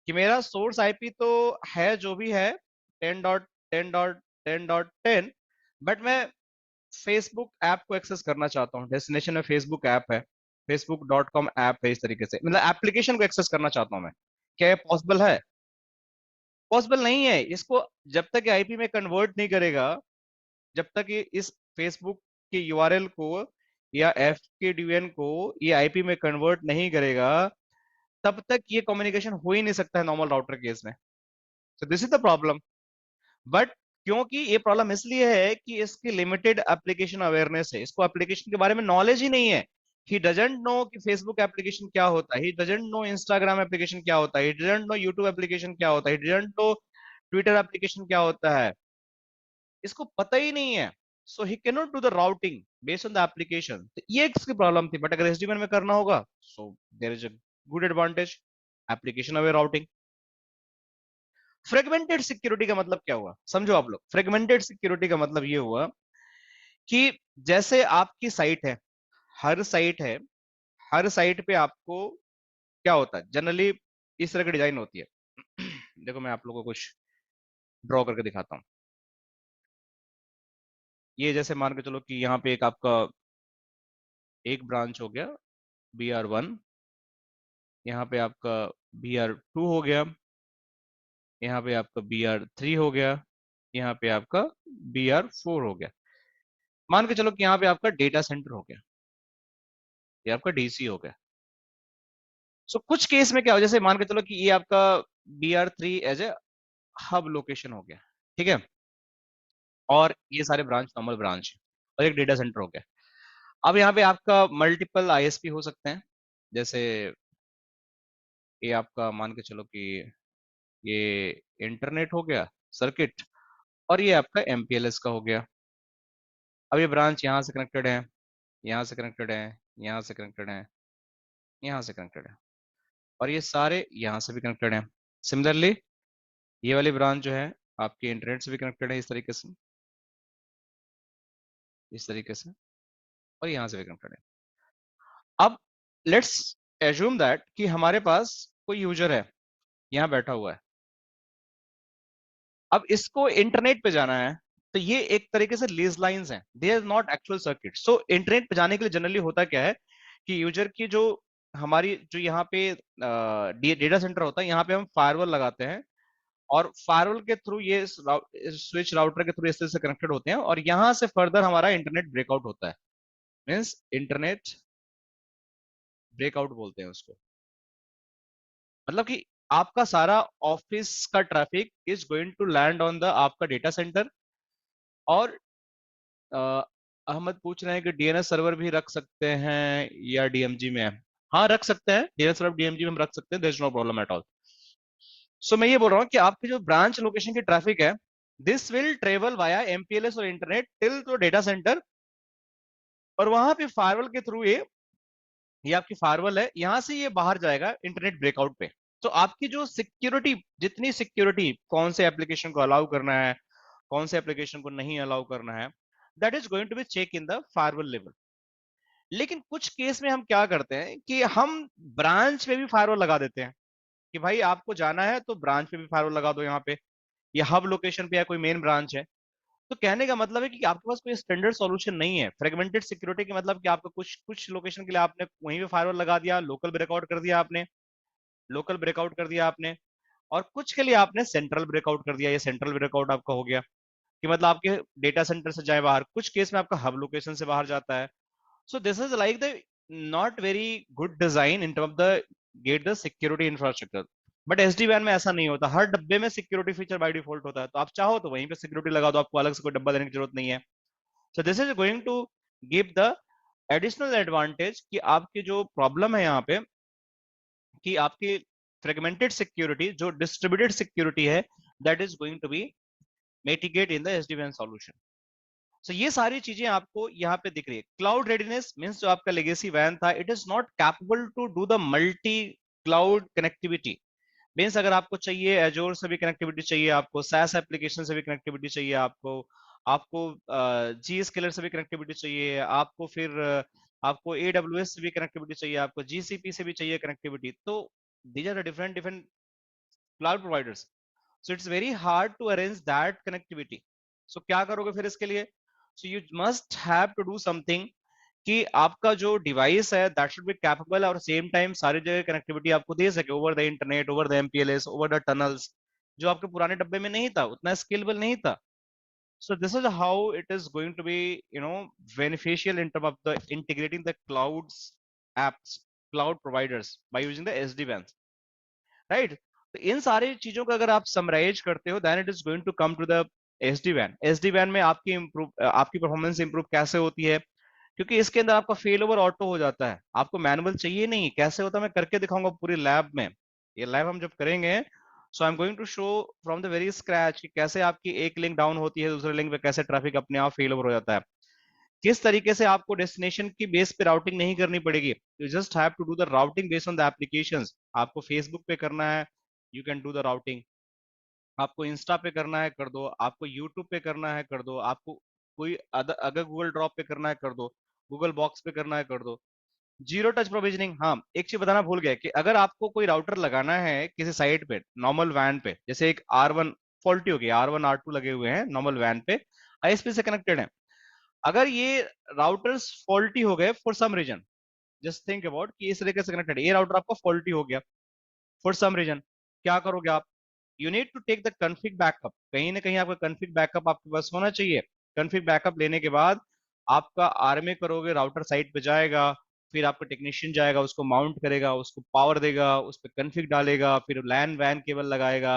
कि मेरा सोर्स आईपी तो है जो भी है 10.10.10.10, बट मैं फेसबुक ऐप को एक्सेस करना चाहता हूँ, डेस्टिनेशन में फेसबुक ऐप है, facebook.com ऐप है, इस तरीके से मतलब एप्लीकेशन को एक्सेस करना चाहता हूँ मैं, क्या ये पॉसिबल है? पॉसिबल नहीं है। इसको जब तक आईपी में कन्वर्ट नहीं करेगा, जब तक ये इस फेसबुक के यूआरएल को या एफ के डीएन को ये आईपी में कन्वर्ट नहीं करेगा, तब तक ये कम्युनिकेशन हो ही नहीं सकता है नॉर्मल राउटर केस में। सो this is the problem. But क्योंकि ये प्रॉब्लम इसलिए है कि इसकी लिमिटेड एप्लीकेशन अवेयरनेस है, इसको एप्लीकेशन के बारे में नॉलेज ही नहीं है। ही डजंट नो कि फेसबुक एप्लीकेशन क्या होता है, he doesn't know Instagram application क्या होता है, he doesn't know YouTube application क्या होता है, he doesn't know Twitter application क्या होता है, इसको पता ही नहीं है। So he can not do the routing based on the application. तो ये इसकी प्रॉब्लम थी, बट अगर एसडीएन में करना होगा so there is a good advantage, application aware routing. Fragmented security का मतलब क्या हुआ, समझो आप लोग। फ्रेगमेंटेड सिक्योरिटी का मतलब ये हुआ कि जैसे आपकी साइट है, हर साइट है, हर साइट पे आपको क्या होता है जनरली, इस तरह की डिजाइन होती है। देखो मैं आप लोगों को कुछ ड्रॉ करके दिखाता हूँ। ये जैसे मान के चलो कि यहाँ पे एक आपका एक ब्रांच हो गया BR1, यहाँ पे आपका BR2 हो गया, यहाँ पे आपका BR3 हो गया, यहाँ पे आपका BR4 हो गया। मान के चलो कि यहाँ पे आपका डेटा सेंटर हो गया, ये आपका डीसी हो गया। सो कुछ केस में क्या हो, जैसे मान के चलो कि ये आपका BR3 as a hub location हो गया, ठीक है, और ये सारे ब्रांच नॉर्मल ब्रांच है, और एक डेटा सेंटर हो गया। अब यहाँ पे आपका मल्टीपल आईएसपी हो सकते हैं, जैसे ये आपका मान के चलो कि ये इंटरनेट हो गया सर्किट, और ये आपका एमपीएलएस का हो गया। अब ये ब्रांच यहाँ से कनेक्टेड है, यहाँ से कनेक्टेड है, यहाँ से कनेक्टेड है, यहाँ से कनेक्टेड है, और ये सारे यहाँ से भी कनेक्टेड हैं। सिमिलरली ये वाली ब्रांच जो है आपकी इंटरनेट से भी कनेक्टेड है, इस तरीके से, इस तरीके से, और यहाँ से भी कनेक्टेड है। अब लेट्स एज्यूम दैट कि हमारे पास कोई यूजर है यहाँ बैठा हुआ है, अब इसको इंटरनेट पे जाना है। तो ये एक तरीके से लीज लाइंस हैं, they are not actual circuit. So internet पे जाने के लिए जनरली होता क्या है कि यूजर की जो हमारी जो यहाँ पे डेटा सेंटर होता है, यहाँ पे हम फायरवॉल लगाते हैं, और फायरवॉल के थ्रू ये स्विच राउटर के थ्रू इस तरह से कनेक्टेड होते हैं, और यहाँ से फर्दर हमारा इंटरनेट ब्रेकआउट होता है, मीन्स इंटरनेट ब्रेकआउट बोलते हैं उसको। मतलब कि आपका सारा ऑफिस का traffic is going to land on the आपका डेटा सेंटर। और अ, अहमद पूछ रहे हैं कि डीएनएस सर्वर भी रख सकते हैं या डीएमजी में। हाँ रख सकते हैं, डीएनएस सर्वर डीएमजी में हम रख सकते हैं, there is no problem at all. So मैं ये बोल रहा हूँ कि आपकी जो ब्रांच लोकेशन की ट्रैफिक है, this will travel via MPLS और internet till to data center, और वहां पे फायरवॉल के थ्रू ये आपकी फायरवॉल है, यहां से ये बाहर जाएगा इंटरनेट ब्रेकआउट पे। तो आपकी जो सिक्योरिटी, जितनी सिक्योरिटी, कौन से एप्लीकेशन को अलाउ करना है, कौन से एप्लीकेशन को नहीं अलाउ करना है, that is going to be check in the firewall level. लेकिन कुछ केस में हम क्या करते हैं कि हम ब्रांच पे भी फायरवॉल लगा देते हैं, कि भाई आपको जाना है तो ब्रांच पे भी फायरवॉल लगा दो यहाँ पे, या हब लोकेशन पे या कोई मेन ब्रांच है। तो कहने का मतलब है कि आपके पास कोई स्टैंडर्ड सॉल्यूशन नहीं है फ्रेगमेंटेड सिक्योरिटी के, मतलब कि आपका कुछ कुछ लोकेशन के लिए आपने वहीं पे फायरवॉल लगा दिया, लोकल ब्रेकआउट कर दिया आपने, लोकल ब्रेकआउट कर दिया आपने, और कुछ के लिए आपने सेंट्रल ब्रेकआउट कर दिया, ये सेंट्रल ब्रेकआउट आपका हो गया कि मतलब आपके डेटा सेंटर से जाए बाहर, कुछ केस में आपका हब लोकेशन से बाहर जाता है। So this is like the not very good design in term of the gate the security infrastructure. But SD वैन में ऐसा नहीं होता, हर डब्बे में सिक्योरिटी फीचर बाय डिफॉल्ट होता है, तो आप चाहो तो वहीं पे सिक्योरिटी लगा दो, आपको अलग से कोई डब्बा देने की जरूरत नहीं है। So this is going to give the additional advantage कि आपकी जो प्रॉब्लम है यहाँ पे कि आपकी फ्रेगमेंटेड सिक्योरिटी, जो डिस्ट्रीब्यूटेड सिक्योरिटी है, that is going to be mitigate in the SDN solution. So ये सारी चीजें आपको यहाँ पे दिख रही है। क्लाउड रेडीनेस मींस जो आपका लेगेसी वैन था, it is not capable to do the multi cloud connectivity. Means अगर आपको चाहिए एजोर से भी कनेक्टिविटी चाहिए, आपको सैस एप्लीकेशन से भी कनेक्टिविटी चाहिए, आपको आपको जी स्केलर से भी कनेक्टिविटी चाहिए, आपको फिर आपको AWS से भी कनेक्टिविटी चाहिए, आपको GCP से भी चाहिए कनेक्टिविटी, तो these are different different cloud providers. So it's very hard to arrange that connectivity. So क्या करोगे फिर इसके लिए? So you must have to do something कि आपका जो डिवाइस है दैट शुड बी कैपेबल और सेम टाइम सारी जगह कनेक्टिविटी आपको दे सके, over the internet, over the MPLS, over the tunnels, जो आपके पुराने डब्बे में नहीं था, उतना स्केलेबल नहीं था। So this is how it is going to be, you know, beneficial in term of the integrating the clouds apps cloud providers by using the SD-WAN, right? तो इन सारी चीजों को अगर आप समराइज करते हो, then it is going to come to the SD-WAN। SD-WAN में आपकी परफॉर्मेंस इंप्रूव कैसे होती है? क्योंकि इसके अंदर आपका फेल ओवर ऑटो हो जाता है, आपको मैनुअल चाहिए नहीं। कैसे होता है मैं करके दिखाऊंगा पूरी लैब में। ये लैब हम जब करेंगे, so I am going to show from the very scratch कि कैसे आपकी एक लिंक डाउन होती है, दूसरे लिंक पे कैसे ट्रैफिक अपने आप फेल ओवर हो जाता है, किस तरीके से आपको डेस्टिनेशन की बेस पे राउटिंग नहीं करनी पड़ेगी। You just have to do the routing based on the applications. आपको फेसबुक पे करना है, you can do the routing. आपको इंस्टा पे करना है, कर दो। आपको यूट्यूब पे करना है, कर दो। आपको कोई अगर गूगल ड्रॉप पे करना है, कर दो। गूगल बॉक्स पे करना है, कर दो। Zero touch provisioning. हाँ, एक चीज बताना भूल गया कि अगर आपको कोई राउटर लगाना है किसी साइट पे, नॉर्मल वैन पे, जैसे एक R1 फॉल्टी हो गया, R1 R2 लगे हुए हैं नॉर्मल वैन पे, ISP से कनेक्टेड है, अगर ये राउटर्स फॉल्टी हो गए for some reason, just think about कि इस तरीके से कनेक्टेड, ये राउटर आपका फॉल्टी हो गया फॉर सम रीजन, क्या करोगे आप? You need to take the config backup. कहीं ना कहीं आपका कन्फिग बैकअप आपके पास होना चाहिए। कन्फिग बैकअप लेने के बाद आपका आरएमए करोगे, राउटर साइट पे जाएगा, फिर आपका टेक्नीशियन जाएगा, उसको माउंट करेगा, उसको पावर देगा, उस पर कन्फिग डालेगा, फिर लैन वैन केबल लगाएगा।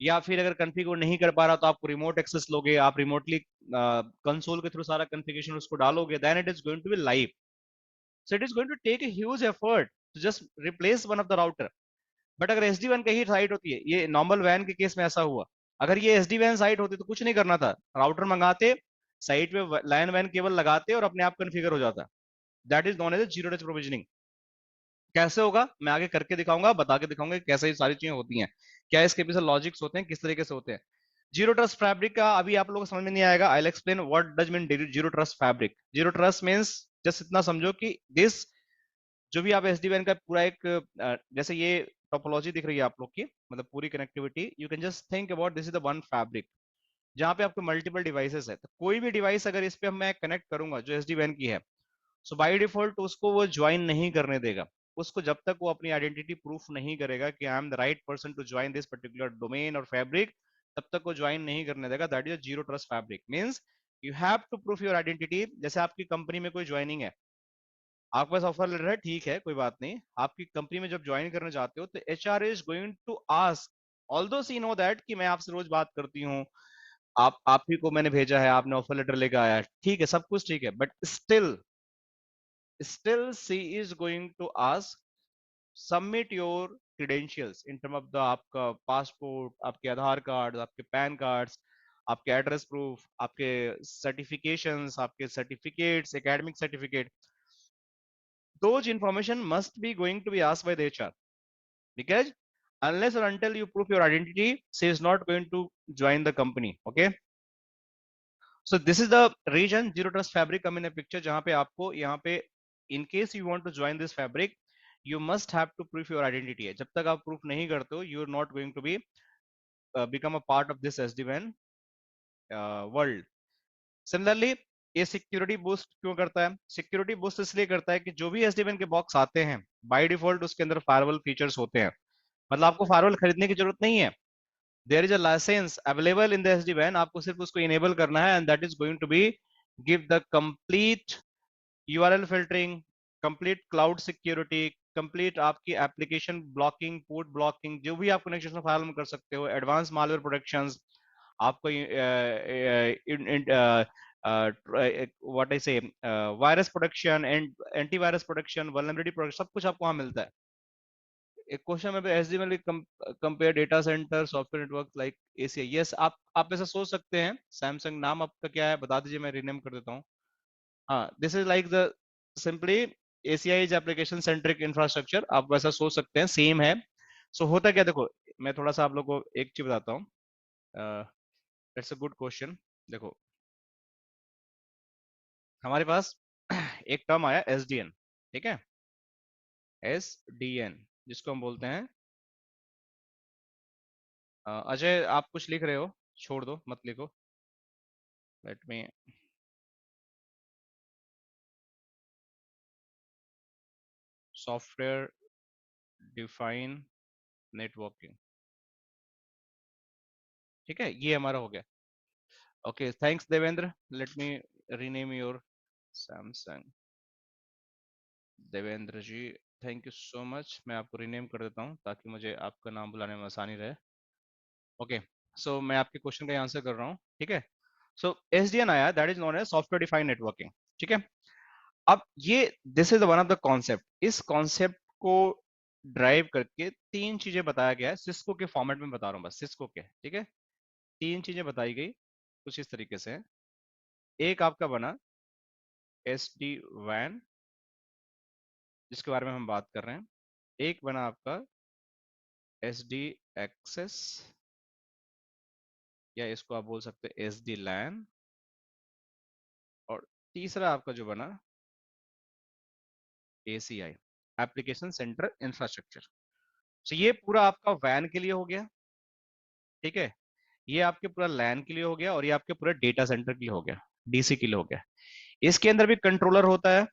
या फिर अगर कन्फिग वो नहीं कर पा रहा तो आप रिमोट एक्सेस लोगे, आप रिमोटली कंसोल के थ्रू सारा कन्फिगरेशन उसको डालोगे, then it is going to be live. So it is going to take a huge effort to just replace one of the router। But अगर SD-WAN की ही site होती है, ये नॉर्मल वैन के केस में ऐसा हुआ, अगर ये SD-WAN साइट होती तो कुछ नहीं करना था, राउटर मंगाते, साइट पे लाइन वैन केबल लगाते और अपने आप कन्फिगर हो जाता। That is known as zero touch provisioning. कैसे होगा मैं आगे करके दिखाऊंगा, बता के दिखाऊंगा कि कैसे ये सारी चीजें होती हैं, क्या इसके पीछे लॉजिक्स होते हैं, किस तरीके से होते हैं। जीरो ट्रस्ट फैब्रिक का अभी आप लोगों को समझ में नहीं आएगा। I explain what does mean zero trust fabric. Zero trust means just इतना समझो कि दिस, जो भी आप SD-WAN का पूरा एक जैसे ये टोपोलॉजी दिख रही है आप लोग की, मतलब पूरी connectivity, you can just think about this is the one fabric जहाँ पे आपके मल्टीपल डिवाइसेस है। तो कोई भी डिवाइस अगर इस पे मैं कनेक्ट करूंगा जो SD-WAN की है, सो बाय डिफॉल्ट उसको वो ज्वाइन नहीं करने देगा। उसको जब तक वो अपनी आइडेंटिटी प्रूफ नहीं करेगा कि I am the right person to join this particular domain और फैब्रिक, तब तक वो ज्वाइन नहीं करने देगा। That is zero trust fabric. Means you have to proof your identity. जैसे आपकी कंपनी में कोई ज्वाइनिंग है, आपके पास ऑफर लेटर है, ठीक है, कोई बात नहीं, आपकी कंपनी में जब ज्वाइन करने जाते हो तो HR is going to ask, although she know that कि मैं आपसे रोज बात करती हूँ, आप ही को मैंने भेजा है, आपने ऑफर लेटर लेकर आया, ठीक है, सब कुछ ठीक है, but still still she is going to ask submit your credentials in term of the आपका पासपोर्ट, आपके आधार कार्ड, आपके पैन कार्ड्स, आपके एड्रेस प्रूफ, आपके सर्टिफिकेशंस, आपके certificates, academic certificate, those information must be going to be asked by the HR, because unless or until you prove your identity, she is not going to join the company। Okay, so this is the region zero trust fabric come in a picture, जहां पे आपको यहाँ पे in case you want to join this fabric, you must have to prove your identity है। जब तक आप proof नहीं करते हो, you are not going to be become a part of this SD-WAN world। Similarly ये सिक्योरिटी बूस्ट क्यों करता है? सिक्योरिटी बूस्ट इसलिए करता है कि जो भी SD-WAN के बॉक्स आते हैं, बाय डिफॉल्ट उसके अंदर फायरवॉल फीचर्स होते हैं। मतलब आपको फायरवॉल खरीदने की जरूरत नहीं है, there is a license available in the SD-WAN, आपको सिर्फ उसको इनेबल करना है, and that is going to be give the complete URL filtering, complete cloud security, complete आपकी एप्लीकेशन ब्लॉकिंग, पोर्ट ब्लॉकिंग, जो भी आप कनेक्शन फाइल में कर सकते हो, एडवांस मालवेयर प्रोटेक्शंस, आपको what I say virus protection and antivirus protection, vulnerability protection, सब कुछ आपको वहां मिलता है। एक क्वेश्चन में एसडीएमएल compare data center software network like ACI। Yes, आप ऐसा सोच सकते हैं। सैमसंग नाम आपका क्या है बता दीजिए, मैं रीनेम कर देता हूँ। हाँ, this is like the simply ACI is application centric infrastructure, आप वैसा सोच सकते हैं, सेम है। सो होता क्या, देखो मैं थोड़ा सा आप लोग को एक चीज बताता हूँ। It's a good question. देखो हमारे पास एक टर्म आया SDN, ठीक है, SDN जिसको हम बोलते हैं अजय आप कुछ लिख रहे हो, छोड़ दो मत लिखो, let me, software define networking, ठीक है, ये हमारा हो गया। Okay, thanks Devendra, let me rename your Samsung, Devendra ji, thank you so much. मैं आपको रीनेम कर देता हूँ ताकि मुझे आपका नाम बुलाने में आसानी रहे। ओके, सो मैं आपके क्वेश्चन का आंसर कर रहा हूँ, ठीक है। सो एसडीएन आया, that is known as software defined networking, ठीक है। अब ये this is one of the concept, इस कॉन्सेप्ट को ड्राइव करके तीन चीजें बताया गया है, सिस्को के फॉर्मेट में बता रहा हूँ बस, सिस्को के, ठीक है। तीन चीजें बताई गई कुछ इस तरीके से हैं। एक आपका बना एसडी वैन, जिसके बारे में हम बात कर रहे हैं। एक बना आपका एसडी एक्सेस, या इसको आप बोल सकते हैं एसडी लैन। और तीसरा आपका जो बना एसीआई, एप्लीकेशन सेंटर इंफ्रास्ट्रक्चर। तो ये पूरा आपका वैन के लिए हो गया, ठीक है। ये आपके पूरा लैन के लिए हो गया, और ये आपके पूरे डेटा सेंटर के लिए हो गया, डीसी के लिए हो गया। इसके अंदर भी कंट्रोलर होता है,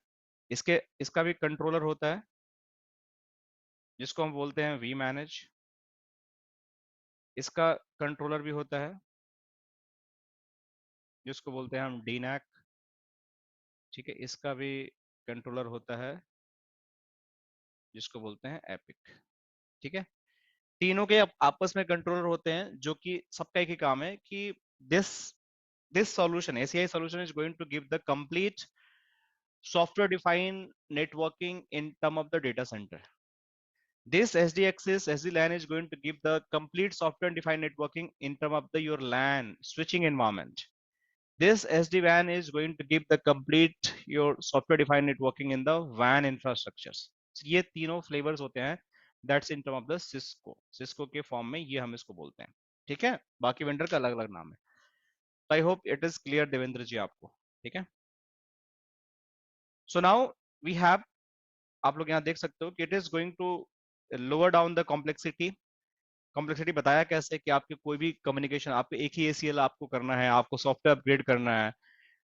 इसका भी कंट्रोलर होता है, जिसको हम बोलते हैं वी मैनेज। इसका कंट्रोलर भी होता है, जिसको बोलते हैं हम डीनैक, ठीक है। इसका भी कंट्रोलर होता है, जिसको बोलते हैं एपिक, ठीक है। तीनों के आपस में कंट्रोलर होते हैं, जो कि सबका एक ही काम है कि this this solution, ACI solution, is going to give the complete software defined networking in term of the data center. This SDX's SD-LAN is going to give the complete software defined networking in term of the your LAN switching environment. This SD-WAN is going to give the complete your software defined networking in the WAN infrastructures. So ये तीनों flavors होते हैं, that's in term of the Cisco के form में ये हम इसको बोलते हैं, ठीक है। बाकी वेंडर का अलग अलग नाम है। I hope it is clear Devendra ji आपको, ठीक है। सो नाउ वी हैव, आप लोग यहाँ देख सकते हो कि it is going to lower down the complexity. Complexity बताया कैसे कि आपके कोई भी कम्युनिकेशन, आपको एक ही एसीएल आपको करना है, आपको सॉफ्टवेयर अपग्रेड करना है,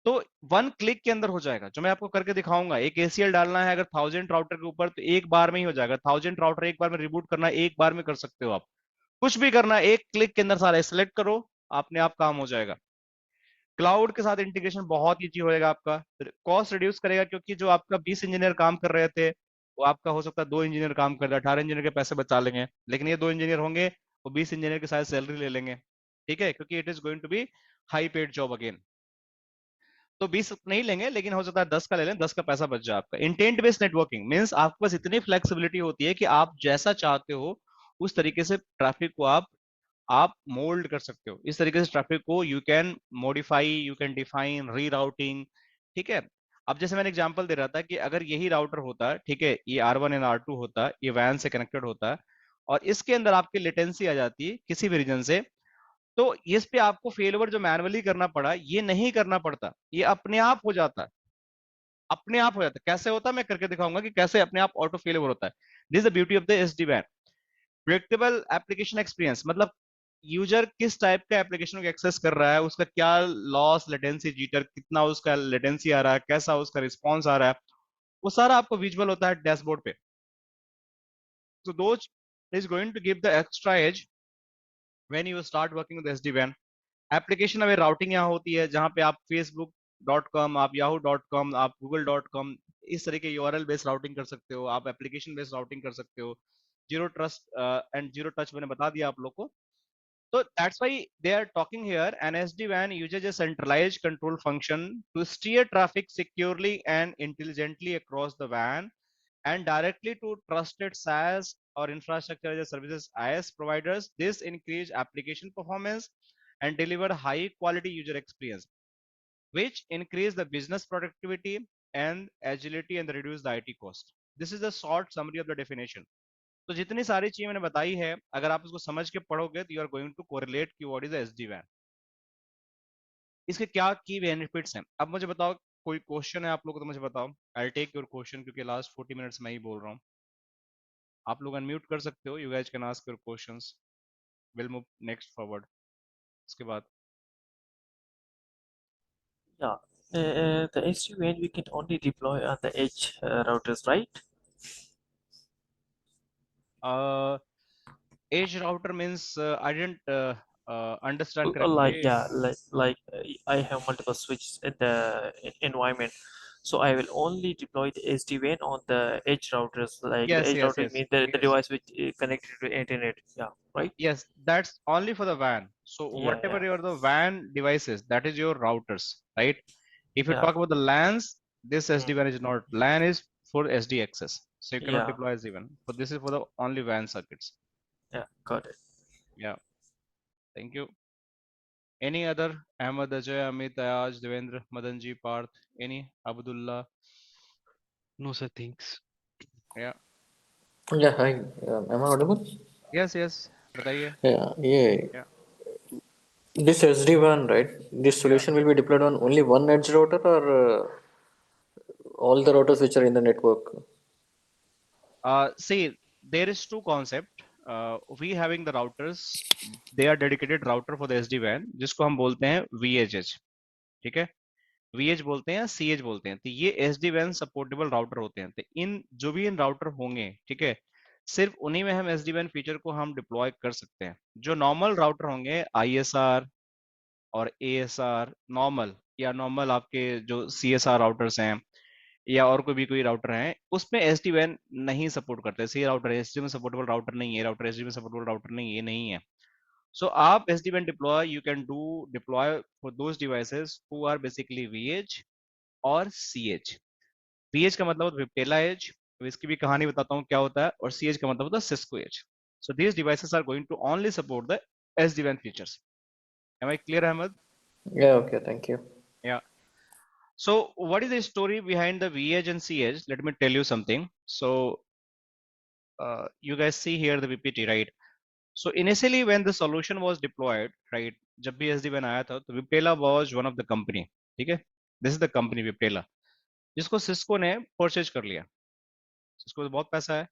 तो वन क्लिक के अंदर हो जाएगा। जो मैं आपको करके दिखाऊंगा, एक एसीएल डालना है अगर 1000 राउटर के ऊपर, तो एक बार में ही हो जाएगा। 1000 राउटर एक बार में रिबूट करना है, एक बार में कर सकते हो आप। कुछ भी करना है एक क्लिक के अंदर, सारा सेलेक्ट करो, अपने आप काम हो जाएगा। क्लाउड के साथ इंटीग्रेशन बहुत ईजी होएगा, आपका कॉस्ट रिड्यूस करेगा, क्योंकि जो आपका 20 इंजीनियर काम कर रहे थे, वो आपका हो सकता है 2 इंजीनियर काम कर रहे हैं, 18 इंजीनियर के पैसे बचा लेंगे। लेकिन ये 2 इंजीनियर होंगे, वो 20 इंजीनियर की सारी सैलरी ले लेंगे, ठीक है, क्योंकि it is going to be high paid job again. तो 20 नहीं लेंगे, लेकिन हो सकता है 10 का ले लें, 10 का पैसा बच जाए आपका। इंटेंट बेस्ड नेटवर्किंग मीन्स आपके पास इतनी फ्लेक्सिबिलिटी होती है कि आप जैसा चाहते हो उस तरीके से ट्रैफिक को आप मोल्ड कर सकते हो। इस तरीके से ट्रैफिक को you can modify, you can define, री राउटिंग, ठीक है। अब जैसे मैंने एग्जांपल दे रहा था कि अगर यही राउटर होता, ठीक है, ये R1 एंड R2 होता, ये वैन से कनेक्टेड होता, और इसके अंदर आपकी लेटेंसी आ जाती है किसी भी रीजन से, तो इस पे आपको फेलओवर जो मैनुअली करना पड़ा, ये नहीं करना पड़ता, ये अपने आप हो जाता है। अपने आप हो जाता है। कैसे होता है मैं करके दिखाऊंगा कि कैसे अपने आप ऑटो फेलओवर होता है। This is the beauty of the SD वैन। प्रेडिक्टेबल एप्लीकेशन एक्सपीरियंस मतलब यूजर किस टाइप का एप्लीकेशन को एक्सेस कर रहा है, उसका क्या लॉस, लेटेंसी, जीटर, कितना उसका लेटेंसी आ रहा है, कैसा उसका रिस्पॉन्स आ रहा है, वो सारा आपको विजुअल होता है डैशबोर्ड पे। So those is going to give the extra edge when you start working with SD-WAN. Application away routing यहाँ होती है, जहाँ पे आप facebook.com, आप yahoo.com, आप google.com, इस तरह के यूआरएल बेस्ड राउटिंग कर सकते हो, आप एप्लीकेशन बेस्ड राउटिंग कर सकते हो। Zero trust and zero touch मैंने बता दिया आप लोग को। So that's why they are talking here. An SD-WAN uses a centralized control function to steer traffic securely and intelligently across the WAN and directly to trusted SaaS or infrastructure as a services IaaS providers. This increase application performance and deliver high quality user experience, which increase the business productivity and agility and reduce the IT cost. This is a short summary of the definition. तो जितनी सारी चीजें मैंने बताई है, अगर आप उसको समझ के पढ़ोगे तो you are going to correlate कि व्हाट इज एसडी वैन, इसके क्या की बेनिफिट्स हैं। अब मुझे बताओ, कोई क्वेश्चन है आप लोगों को तो मुझे बताओ। आई टेक योर क्वेश्चन, क्योंकि लास्ट 40 मिनट्स मैं ही बोल रहा हूँ। आप लोग अनम्यूट कर सकते हो, you guys can ask your questions, will move next forward. इसके बाद Yeah, the SD-WAN we can only deploy on the edge routers, right? Edge router means I didn't understand Like correctly. yeah, I have multiple switches in the environment. So I will only deploy the SD-WAN on the edge routers. Like the Yes, edge yes, routers yes, mean the yes, device which is connected to internet. Yeah, right? yes. That's only for the WAN. So Yeah, whatever yeah, your the WAN devices, that is your routers, right? If you yeah. talk about the LANs, this Mm. SD-WAN is not. LAN is for SD access. So you cannot Yeah, deploy SD-WAN. But this is for the only WAN circuits. yeah, got it. Yeah. Thank you. Any other? Ahmed, Ajay, Amit, Ayaz, Devendra, Madanji, Parth, any? Abdullah. No, sir. Thanks. Yeah. Yeah, hi. Am I audible? Yes, yes. बताइए. Yeah, yeah. Yeah. This SD-WAN, right? This Yeah. solution will be deployed on only one edge router or all the routers which are in the network? See, there is two concept. We having the routers, they are dedicated router for the SD-WAN, जिसको हम बोलते हैं VHH. ठीक है? VH बोलते हैं या CH बोलते हैं. तो ये SD-WAN सपोर्टेबल राउटर होते हैं. तो इन जो भी इन राउटर होंगे, ठीक है, सिर्फ उन्हीं में हम SD-WAN फीचर को हम डिप्लॉय कर सकते हैं. जो नॉर्मल राउटर होंगे ISR और ASR नॉर्मल, या नॉर्मल आपके जो CSR राउटर्स हैं या और कोई राउटर है, उसमें SD-WAN नहीं सपोर्ट करते. सी राउटर SD में सपोर्टेबल राउटर नहीं है, राउटर SD में सपोर्टेबल राउटर नहीं है, ये नहीं है. सो आप SD-WAN deploy you can do deploy for those devices who are basically VH और CH. VH का मतलब विप्टेला एज, इसकी भी कहानी बताता हूँ क्या होता है, और CH का मतलब होता है Cisco edge. So these devices are going to only support the SD-WAN features. Am I clear Ahmad? Yeah, okay, thank you. Yeah. So what is the story behind the VH and CH? Let me tell you something. So you guys see here the PPT, right? So initially when the solution was deployed, right, जब भी SD-WAN आया था, तो Viptela was one of the company. ठीक है? This is the company Viptela, जिसको Cisco ने purchase कर लिया. सिस्को को बहुत पैसा है,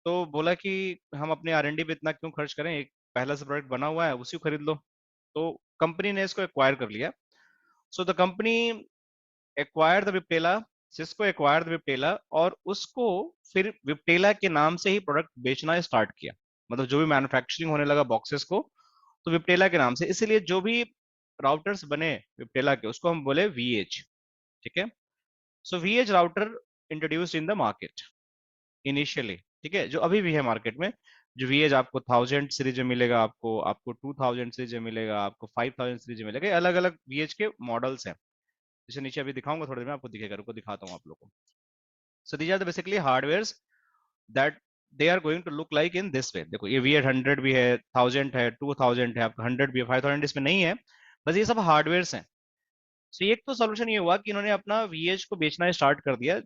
तो बोला कि हम अपने R&D पे इतना क्यों खर्च करें, एक पहला से प्रोडक्ट बना हुआ है उसी को खरीद लो. तो कंपनी ने इसको एक्वायर कर लिया. So the company acquire the Viptela, Cisco acquire the Viptela, और उसको फिर विप्टेला के नाम से ही प्रोडक्ट बेचना स्टार्ट किया. मतलब जो भी मैन्युफैक्चरिंग होने लगा बॉक्सेस को, तो विप्टेला के नाम से. इसीलिए जो भी राउटर्स बने विप्टेला के, उसको हम बोले VH. ठीक है? सो VH router introduced in the market initially. ठीक है? जो अभी भी है मार्केट में, जो VH आपको 1000 सीरीज में मिलेगा, आपको आपको 2000 सीरीज में मिलेगा, आपको 5000 सीरीज में मिलेगा. अलग अलग VH के मॉडल्स हैं, जैसे नीचे अभी दिखाऊंगा, थोड़ी देर में आपको दिखेगा, रुको दिखाता हूँ आप लोगों को. So these are the basically hardwares that they are going to look like in this way. देखो ये VH 100 भी है, 1000 है, 2000 है, आपका 100 भी है, 5000 इसमें नहीं है, बस ये सब हार्डवेयर्स हैं. सो एक तो सोल्यूशन ये हुआ कि इन्होंने अपना VH को बेचना स्टार्ट कर दिया,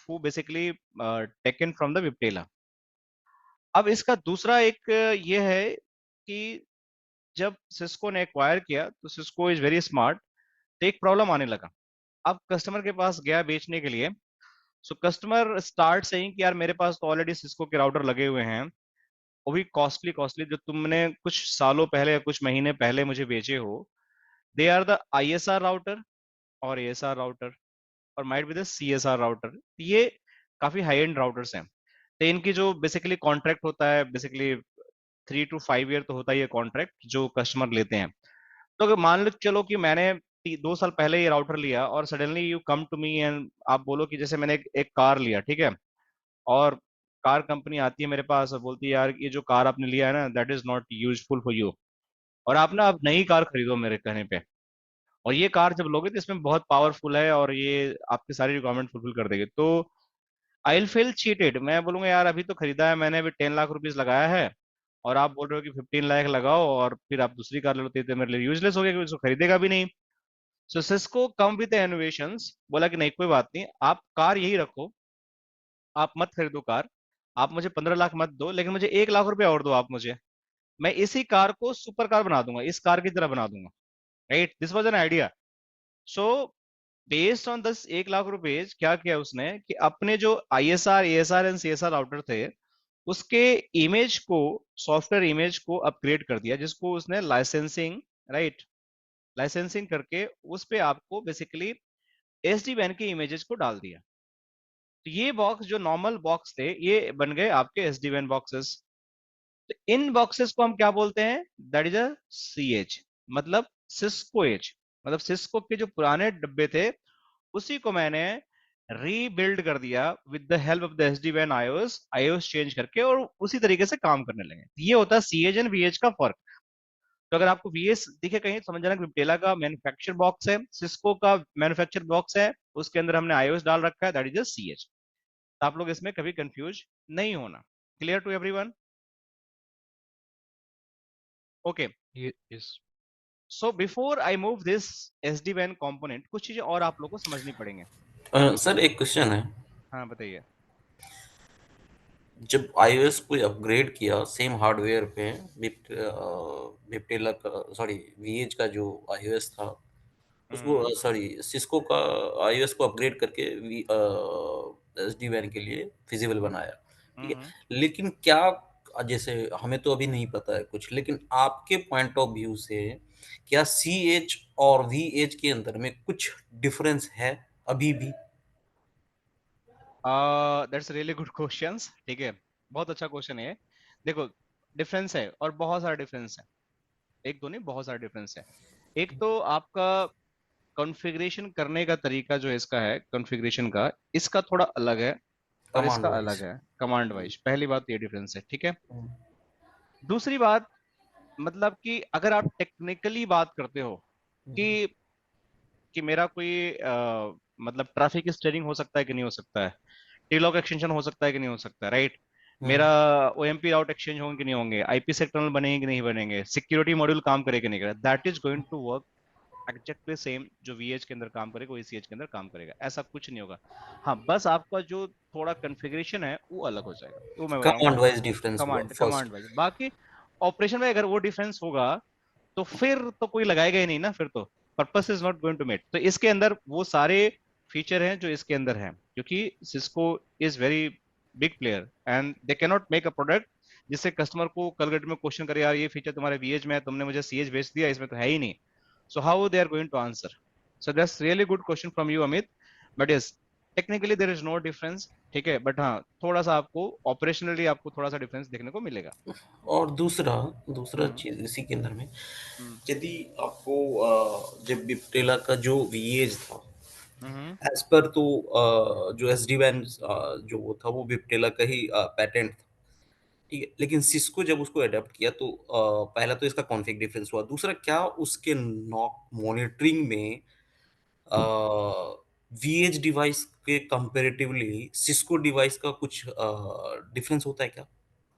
वो बेसिकली टेकन फ्रॉम द विप्टेला. अब इसका दूसरा एक ये है कि जब सिस्को ने एक्वायर किया, तो सिस्को इज वेरी स्मार्ट. तो एक प्रॉब्लम आने लगा. अब कस्टमर के पास गया बेचने के लिए. सो कस्टमर स्टार्ट सेइंग कि यार मेरे पास तो ऑलरेडी सिस्को के राउटर लगे हुए हैं, वो भी कॉस्टली कॉस्टली, जो तुमने कुछ सालों पहले या कुछ महीने पहले मुझे बेचे हो. They are the ISR router और ASR राउटर, और might be the CSR router. ये काफी हाई एंड राउटर्स हैं. तो इनकी जो बेसिकली कॉन्ट्रैक्ट होता है, बेसिकली 3 to 5 ईयर तो होता ही है कॉन्ट्रैक्ट जो कस्टमर लेते हैं. तो अगर मान लो चलो कि मैंने 2 साल पहले ये राउटर लिया, और suddenly you come to me and आप बोलो कि जैसे मैंने एक कार लिया, ठीक है, और कार कंपनी आती है मेरे पास और बोलती है यार ये जो कार आपने लिया है ना, that is not useful for you, और आप ना अब नई कार खरीदो मेरे कहने पे, और ये कार जब लोगे तो इसमें बहुत पावरफुल है और ये आपकी सारी रिक्वायरमेंट फुलफिल कर देगी. तो आई विल फील चीटेड. मैं बोलूंगा यार अभी तो खरीदा है मैंने, अभी 10 लाख रुपीज लगाया है, और आप बोल रहे हो कि 15 लाख लगाओ और फिर आप दूसरी कार ले लो, तो ये तो मेरे लिए यूजलेस हो गया, क्योंकि इसको खरीदेगा भी नहीं. सो सिस्को कम विद इनोवेशंस, बोला कि नहीं कोई बात नहीं, आप कार यही रखो, आप मत खरीदो कार, आप मुझे 15 लाख मत दो, लेकिन मुझे 1 लाख रुपया और दो आप मुझे, मैं इसी कार को सुपर कार बना दूंगा, इस कार की तरह बना दूंगा. Right, this was an idea. So based on दस 1 लाख रुपए क्या किया उसने कि अपने जो ISR ASR and CSR router थे, उसके इमेज को, सॉफ्टवेयर इमेज को अपग्रेड कर दिया, जिसको उसने लाइसेंसिंग, राइट, लाइसेंसिंग करके उस पे आपको बेसिकली SD-WAN के इमेजेस को डाल दिया. तो ये बॉक्स जो नॉर्मल बॉक्स थे, ये बन गए आपके SD-WAN बॉक्सेस. तो इन बॉक्सेस को हम क्या बोलते हैं? दैट इज अ CH, मतलब सिस्को एज. मतलब सिस्को के जो पुराने डब्बे थे, उसी को मैंने रीबिल्ड कर दिया with the help of the SD-WAN iOS change करके, और उसी तरीके से काम करने लगे। ये होता है CH एंड VH का फर्क। तो अगर आपको VH दिखे कहीं तो समझ जाना कि विप्टेला का मैन्युफैक्चर बॉक्स है, सिस्को का मैन्युफैक्चर बॉक्स है, उसके अंदर हमने iOS डाल रखा है, दैट इज CH। तो आप लोग इसमें कभी कंफ्यूज नहीं होना। Clear to everyone? Okay, Yes. So before I move this SD-WAN component, कुछ चीजें और आप लोग को समझनी पड़ेंगे। सर एक क्वेश्चन है, हाँ बताइए। जब iOS को अपग्रेड किया सेम हार्डवेयर पे, विप्टेला का सॉरी VH का जो iOS था उसको सॉरी सिस्को का iOS को अपग्रेड करके SD-WAN के लिए फिजिबल बनाया, ठीक है। लेकिन क्या, जैसे हमें तो अभी नहीं पता है कुछ, लेकिन आपके पॉइंट ऑफ व्यू से क्या CH और VH के अंदर में कुछ डिफरेंस है अभी भी? दैट्स रियली गुड क्वेश्चंस, ठीक है, बहुत अच्छा क्वेश्चन है। देखो, डिफरेंस है और बहुत सारा डिफरेंस है, एक दो नहीं, बहुत सारा डिफरेंस है। एक तो आपका कॉन्फ़िगरेशन करने का तरीका जो इसका है, कॉन्फ़िगरेशन का, इसका थोड़ा अलग है और कमांड इसका वाइज। अलग है कमांड वाइज। पहली बात ये डिफरेंस है, ठीक है। दूसरी बात, मतलब कि अगर आप टेक्निकली बात करते हो कि मेरा कोई मतलब ट्रैफिक स्टीयरिंग हो सकता है कि नहीं हो सकता है, टीलॉक एक्सटेंशन हो सकता है कि नहीं हो सकता है, राइट, मेरा OMP राउट एक्सचेंज होंगे कि नहीं होंगे, IP सेक टनल बनेंगे कि नहीं बनेंगे, सिक्योरिटी मॉड्यूल काम करेगा कि नहीं करेगा, that is going to work exactly same. जो VH के अंदर काम करेगा वही CH के अंदर काम करेगा, ऐसा कुछ नहीं होगा। हाँ, बस आपका जो थोड़ा कॉन्फ़िगरेशन है वो अलग हो जाएगा, वो मैं बताऊंगा कमांड वाइज डिफरेंस हुआ कमांड फर्स्ट। वाइज। बाकी ऑपरेशन में अगर वो डिफरेंस होगा तो फिर तो कोई लगाएगा ही नहीं ना, फिर तो purpose is not going to met. तो इसके अंदर वो सारे फीचर हैं जो इसके अंदर हैं, क्योंकि Cisco is very big player and they can not make a product जिससे कस्टमर को कल डेट में क्वेश्चन करे, यार ये फीचर तुम्हारे VH में है, तुमने मुझे CH बेच दिया, इसमें तो है ही नहीं। So how they are going to answer? So that's really good question from you, Amit. But yes, technically there is no difference, ठीक है, बट हाँ थोड़ा सा आपको ऑपरेशनली आपको थोड़ा सा डिफरेंस देखने को मिलेगा। और दूसरा चीज इसी के अंदर में, यदि आपको जब विप्टेला का जो VH था एज पर तो जो SD-WAN जो वो था वो विप्टेला का ही पैटेंट था, ठीक है। लेकिन सिस्को जब उसको अडेप्ट किया तो पहला तो इसका कॉन्फ़िग डिफरेंस हुआ, दूसरा क्या उसके नॉक मॉनिटरिंग में VH डिवाइस के कंपैरेटिवली सिस्को डिवाइस का कुछ डिफरेंस होता है क्या,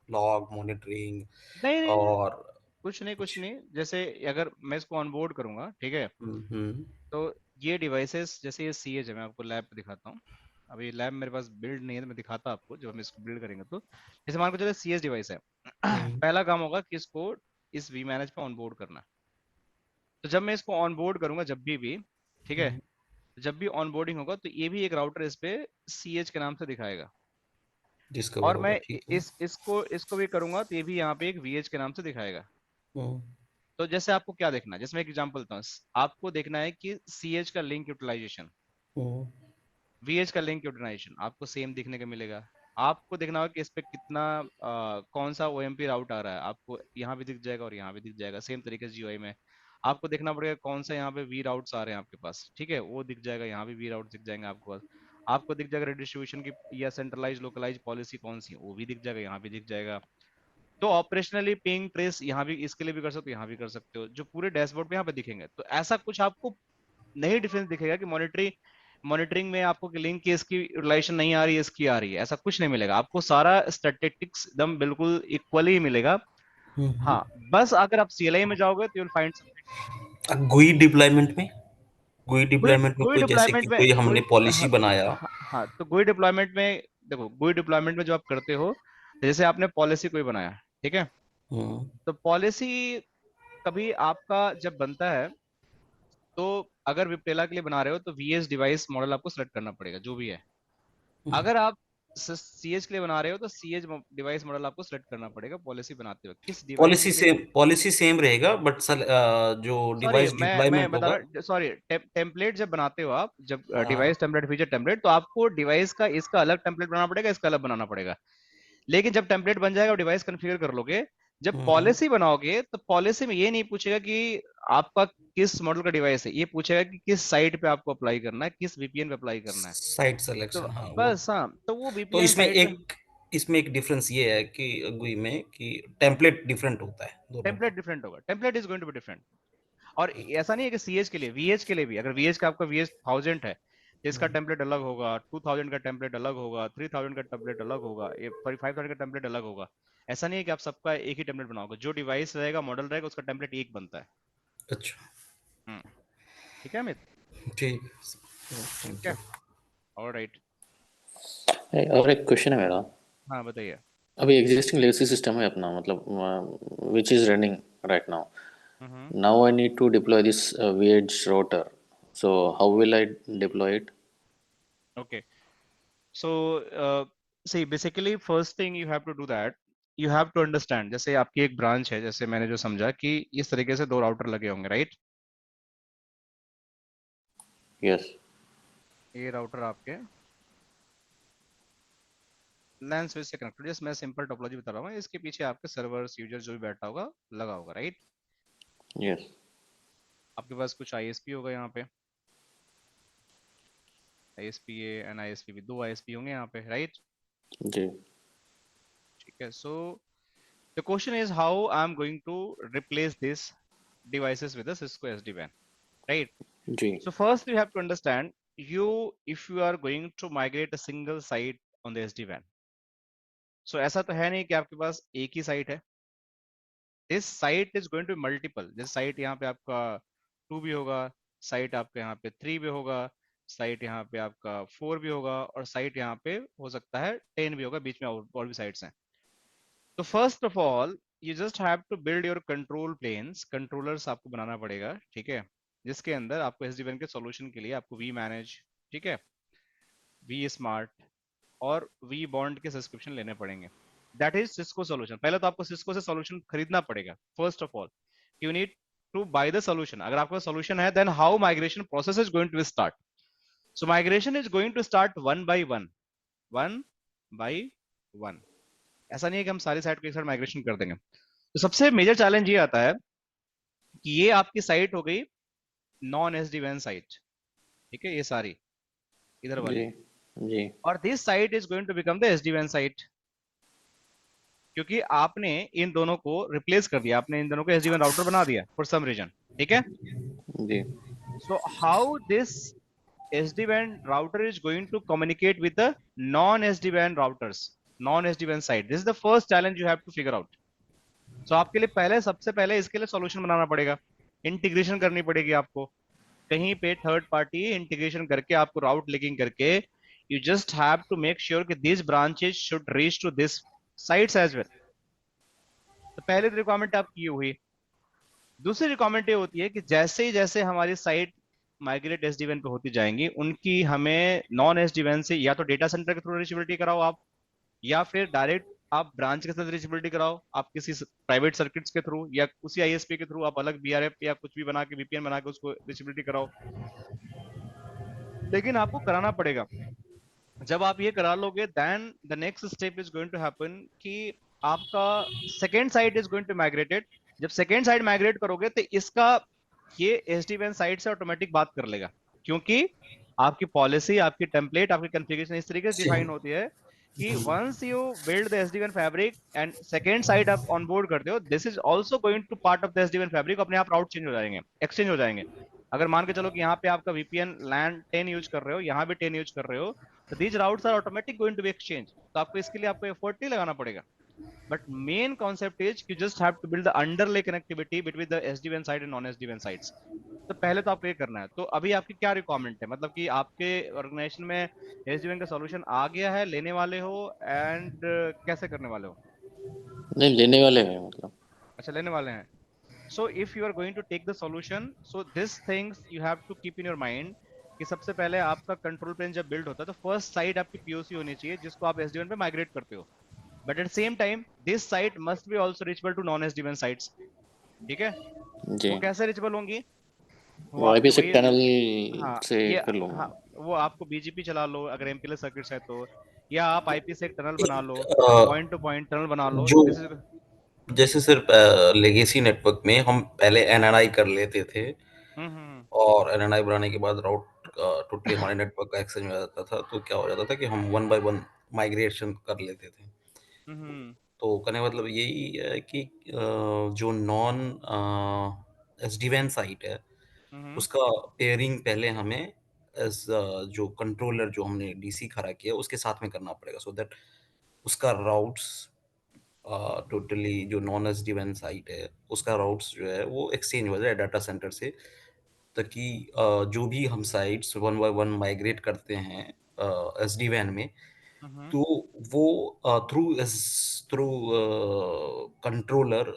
लॉग मॉनिटरिंग नहीं नहीं नहीं, और कुछ नहीं। जैसे अगर मैं इसको ऑनबोर्ड करूंगा, ठीक है, हम्म तो ये डिवाइसेस, जैसे ये CH है, मैं आपको लैब पे दिखाता हूँ। अभी लैब मेरे पास बिल्ड नहीं है तो मैं दिखाता आपको जब हम इसको बिल्ड करेंगे। तो जैसे मान को चले CH डिवाइस है पहला काम होगा कि इसको इस vManage पे ऑनबोर्ड करना। तो जब मैं इसको ऑनबोर्ड करूंगा जब भी, ठीक है, जब भी ऑनबोर्डिंग होगा तो ये भी एक राउटर इस पे CH के नाम से दिखाएगा, डिस्कवर और होगा, मैं ठीक है। इसको भी करूंगा तो ये भी यहाँ पे एक VH के नाम से दिखाएगा। हम्म, तो जैसे आपको क्या देखना है, जैसे मैं एक एग्जांपल देता हूँ, आपको देखना है कि CH का लिंक यूटिलाइजेशन, हम्म, VH का लिंक यूटिलाइजेशन आपको सेम दिखने को मिलेगा। आपको देखना होगा कि इस पे कितना कौन सा OMP राउट आ रहा है, आपको यहाँ भी दिख जाएगा और यहाँ भी दिख जाएगा सेम तरीके से GUI में। आपको देखना पड़ेगा कौन सा यहाँ पे V राउट्स आ रहे हैं आपके पास, ठीक है, वो दिख जाएगा, यहाँ भी V राउट दिख जाएंगे आपको पास। आपको दिख जाएगा रedistribution की या सेंट्रलाइज लोकलाइज पॉलिसी कौन सी है, वो भी दिख जाएगा, यहाँ भी दिख जाएगा। तो ऑपरेशनली पिंग ट्रेस यहाँ भी इसके लिए भी कर सकते हो, यहाँ भी कर सकते हो, जो पूरे डैशबोर्ड पे यहाँ पे दिखेंगे। तो ऐसा कुछ आपको नहीं डिफरेंस दिखेगा कि मॉनिटरिंग में आपको कि लिंक की इसकी यूटिलाइजेशन नहीं आ रही है, इसकी आ रही है, ऐसा कुछ नहीं मिलेगा आपको। सारा स्टैटिस्टिक्स एकदम बिल्कुल इक्वली ही मिलेगा। हाँ, बस अगर आप CLI में जाओगे तो you will find something. GUI deployment में गुई गुई कोई जैसे डिप्लॉयमेंट कि में कोई हमने गुई पॉलिसी हाँ, बनाया। हाँ, तो गुई डिप्लॉयमेंट में देखो, गुई डिप्लॉयमेंट में जो आप करते हो, जैसे आपने पॉलिसी कोई बनाया, ठीक है, हम्म, तो पॉलिसी कभी आपका जब बनता है तो अगर विप्टेला के लिए बना रहे हो तो VH डिवाइस मॉडल आपको सेलेक्ट करना पड़ेगा जो भी है। अगर आप CH के लिए बना रहे हो तो CH डिवाइस मॉडल आपको सेलेक्ट करना पड़ेगा पॉलिसी बनाते वक्त, किस डिवाइस के लिए। पॉलिसी सेम रहेगा, बट जो सॉरी, डिवाइस मैं डिप्लॉयमेंट बता होगा। रहा हूँ, सॉरी, टेम्पलेट जब बनाते हो आप, जब हाँ, डिवाइस टेम्पलेट फीचर टेम्पलेट, तो आपको डिवाइस का इसका अलग टेम्पलेट बनाना पड़ेगा, इसका अलग बनाना पड़ेगा। लेकिन जब टेम्पलेट बन जाएगा और डिवाइस कॉन्फ़िगर कर लोगे, जब हम्म, पॉलिसी बनाओगे तो पॉलिसी में ये नहीं पूछेगा कि आपका किस मॉडल का डिवाइस है, ये पूछेगा कि किस साइट पे आपको अप्लाई करना है, किस वीपीएन पे अप्लाई करना है। साइट तो सिलेक्शन, हाँ वो। बस हाँ, तो वो तो वीपीएन साइट पे इसमें एक डिफरेंस ये है कि GUI में कि टेम्पलेट डिफरेंट होता है दोनों टेम्पलेट का। डिफरेंट होगा, template is going to be different. और ऐसा नहीं है कि सीएच के लिए, वीएच के लिए भी, अगर वीएच का आपका वीएच 1000 है तो इसका टेम्पलेट अलग होगा, 2000 का टेम्पलेट अलग होगा, 3000 का टेम्पलेट अलग होगा, 5000 का टेम्पलेट अलग होगा। ऐसा नहीं है कि आप सबका एक ही टेम्पलेट बनाओगे, जो डिवाइस रहेगा, मॉडल रहेगा, उसका टेम्पलेट एक बनता है। अच्छा, हम्म, ठीक है अमित? ठीक, ठीक थैंक है, यू। ऑलराइट। और एक क्वेश्चन है मेरा। हाँ बताइए। अभी एग्जिस्टिंग लेगेसी सिस्टम है अपना, मतलब which is running right now. Hmm, Now I need to deploy this VH router. So how will I deploy it? Okay. So see basically first thing you have to do that, you have to understand, जैसे आपकी एक branch है, जैसे मैंने जो समझा कि इस तरीके से दो राउटर लगे होंगे, राइट? Yes. ये राउटर आपके लैन स्विच से कनेक्टेड, जैसे मैं सिंपल टोपोलॉजी बता रहा हूँ, इसके पीछे आपके सर्वर्स यूजर जो भी बैठा होगा लगा होगा, राइट? Yes. आपके पास कुछ आईएसपी होगा यहाँ पे, आईएसपी ए एंड आईएसपी भी, दो आईएसपी होंगे यहाँ पे, राइट? जी. ठीक है, so the question is how I am going to replace this devices with a Cisco SD-WAN, right? जी. So first you have to understand, if you are going to migrate a single site on the SD-WAN, so ऐसा तो है नहीं कि आपके पास एक ही साइट है। This site is going to multiple, जैसे साइट यहाँ पे आपका 2 भी होगा, साइट आपके यहाँ पे 3 भी होगा, साइट यहाँ पे आपका 4 भी होगा, और साइट यहाँ पे हो सकता है 10 भी होगा, बीच में और भी साइट्स हैं। तो first of all you just have to build your control planes, controllers आपको बनाना पड़ेगा, ठीक है? जिसके अंदर आपको SD-WAN के सॉल्यूशन के लिए आपको वी मैनेज, ठीक है, वी स्मार्ट और वी बॉन्ड के सब्सक्रिप्शन लेने पड़ेंगे। That is Cisco solution. पहले तो आपको सिस्को से सॉल्यूशन खरीदना पड़ेगा, first of all you need to buy the solution. अगर आपका सॉल्यूशन है, then how migration process is going to start. So migration is going to start one by one, one by one. ऐसा नहीं है कि हम सारी साइट को एक साथ माइग्रेशन कर देंगे। तो सबसे मेजर चैलेंज ये आता है कि ये आपकी साइट हो गई नॉन SD-WAN साइट, ठीक है, ये सारी इधर वाली, जी. जी. और this site is going to become the SD-WAN site, क्योंकि आपने इन दोनों को रिप्लेस कर दिया, आपने इन दोनों को SD-WAN राउटर बना दिया फॉर सम रीजन, ठीक है? जी. So how this SD-WAN router is going to communicate with the non-SD-WAN routers, non-SD-WAN side? This is the first challenge you have to figure out. So आपके लिए पहले, सबसे पहले इसके लिए सॉल्यूशन बनाना पड़ेगा, इंटीग्रेशन करनी पड़ेगी आपको, कहीं पे थर्ड पार्टी इंटीग्रेशन करके आपको राउट लिंकिंग करके, you just have to make sure कि this branches should reach to this sites as well. तो पहले रिक्वायरमेंट आपकी ये हुई। दूसरी रिक्वायरमेंट ये होती है कि जैसे हमारी साइट माइग्रेट SD-WAN पे होती जाएंगी, उनकी हमें नॉन SD-WAN से या तो डेटा सेंटर के थ्रू रीचेबिलिटी कराओ आप, या फिर डायरेक्ट आप ब्रांच के साथ रीचेबिलिटी कराओ, आप किसी प्राइवेट सर्किट्स के थ्रू या उसी ISP के थ्रू आप अलग BRF या कुछ भी बना के VPN बना के उसको रीचेबिलिटी कराओ। लेकिन आपको कराना पड़ेगा। जब आप ये करा लोगे, then the next step is going to happen कि आपका second site is going to migrated. जब सेकेंड साइट माइग्रेट करोगे तो इसका ये SD-WAN साइट से ऑटोमेटिक बात कर लेगा, क्योंकि आपकी पॉलिसी, आपकी टेम्पलेट, आपकी कॉन्फ़िगरेशन इस तरीके से डिफाइन होती है कि once you build the SD-WAN fabric and second site आप ऑनबोर्ड करते हो, this is also going to part of the SD-WAN fabric. अपने आप राउट चेंज हो जाएंगे, एक्सचेंज हो जाएंगे। अगर मान के चलो कि यहाँ पे आपका VPN LAN 10 यूज कर रहे हो, यहाँ भी 10 यूज कर रहे हो, तो these routes are automatic going to be exchange. तो आपको इसके लिए आपको एफर्ट नहीं लगाना पड़ेगा। But main concept is you just have to build the underlay connectivity between the SD-WAN side and non-SD-WAN sides. तो पहले तो आपको ये करना है। तो अभी आपकी क्या रिक्वायरमेंट है, मतलब कि आपके ऑर्गेनाइजेशन में SD-WAN का सॉल्यूशन आ गया है, लेने वाले हो, एंड कैसे करने वाले हो? नहीं, लेने वाले हैं मतलब. अच्छा, लेने वाले हैं। So if you are going to take the solution, so these things you have to keep in your mind कि सबसे पहले आपका कंट्रोल प्लेन जब बिल्ड होता है तो फर्स्ट साइट आपकी POC होनी चाहिए जिसको आप SD-WAN पे माइग्रेट करते हो। But at same time this site must be also reachable to non SD-WAN sites, ठीक है? जी. वो कैसे रीचेबल होंगी? वो वो आपके IPsec वही, टनल हाँ से ये, कर लूँगा. हाँ वो आपको BGP चला लो अगर MPLS सर्किट्स है तो, या आप IPsec टनल बना लो, एक पॉइंट टू पॉइंट टनल बना लो। जो दिस इज जैसे सिर्फ लेगेसी नेटवर्क में हम पहले एनएनआई कर लेते थे और एनएनआई बनाने के बाद राउट टोटली हमारे नेटवर्क का एक्सचेंज हो जाता था, तो क्या हो जाता था कि हम वन बाय वन माइग्रेशन कर लेते थे। तो कहने का मतलब यही है कि जो नॉन एसडीवैन साइट है उसका पेयरिंग पहले हमें एज जो कंट्रोलर जो हमने डीसी खड़ा किया उसके साथ में करना पड़ेगा, सो दैट उसका राउट्स टोटली जो नॉन एसडीवैन साइट है उसका राउट्स जो है वो एक्सचेंज हो जाए डाटा सेंटर से, ताकि जो भी हम sites one by one migrate करते हैं एसडीवैन में, तो वो थ्रू कंट्रोलर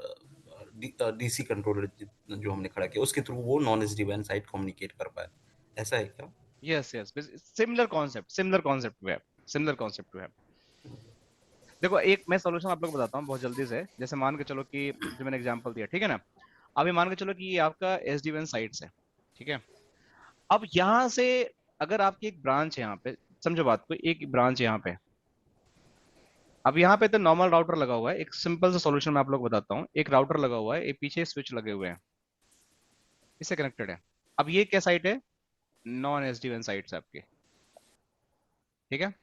डीसी कंट्रोलर जो हमने खड़ा किया उसके थ्रू वो नॉन एसडीवैन साइट कम्युनिकेट कर पाए। ऐसा है क्या? Yes yes, similar concept to है। देखो एक मैं सॉल्यूशन आप लोग को बताता हूँ बहुत जल्दी से। जैसे मान के चलो कि जो मैंने एग्जांपल दिया, ठीक है ना, अभी मान के चलो कि ये आपका एसडीवैन साइट्स है, ठीक है। अब यहाँ से अगर आपकी एक ब्रांच है यहाँ पे, समझो बात को, एक ब्रांच यहाँ पे, अब यहाँ पे तो नॉर्मल राउटर लगा हुआ है। एक सिंपल सा सॉल्यूशन मैं आप लोग को बताता हूँ। एक राउटर लगा हुआ है, एक पीछे स्विच लगे हुए हैं, इससे कनेक्टेड है। अब ये क्या साइट है? नॉन एसडीवैन साइट है आपकी, ठीक है।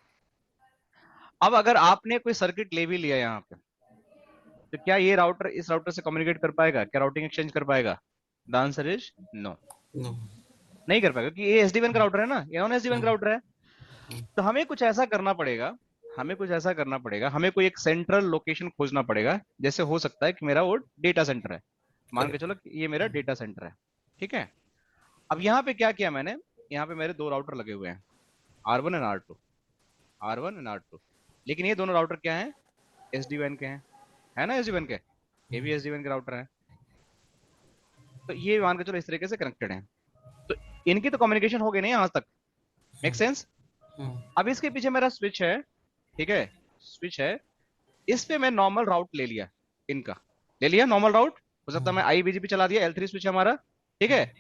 अब अगर आपने कोई सर्किट ले भी लिया यहाँ पे, तो क्या ये राउटर इस राउटर से कम्युनिकेट कर पाएगा? क्या राउटिंग एक्सचेंज कर पाएगा? The answer is no, No. नहीं कर पाएगा, क्योंकि ये एसडीवैन का राउटर है ना, ये नॉन एसडीवैन का राउटर है। तो हमें कुछ ऐसा करना पड़ेगा, हमें कोई एक सेंट्रल लोकेशन खोजना पड़ेगा। जैसे हो सकता है कि मेरा वो डेटा सेंटर है, मान के चलो कि ये मेरा डेटा सेंटर है, ठीक है। अब यहाँ पे क्या किया मैंने, यहाँ पे मेरे दो राउटर लगे हुए हैं, R1 एंड R2, लेकिन ये दोनों राउटर क्या हैं? एसडीवैन के हैं, है ना, एसडीवैन के, ये भी एसडीवैन के राउटर हैं। तो ये मान के चलो इस तरीके से कनेक्टेड हैं, तो इनकी तो कम्युनिकेशन हो गई नहीं यहाँ तक, मेक सेंस। अब इसके पीछे मेरा स्विच है, ठीक है, स्विच है, इस पे मैं नॉर्मल राउट ले लिया, इनका ले लिया नॉर्मल राउट। हो सकता है मैं IBGP चला दिया, L3 स्विच है हमारा, ठीक है।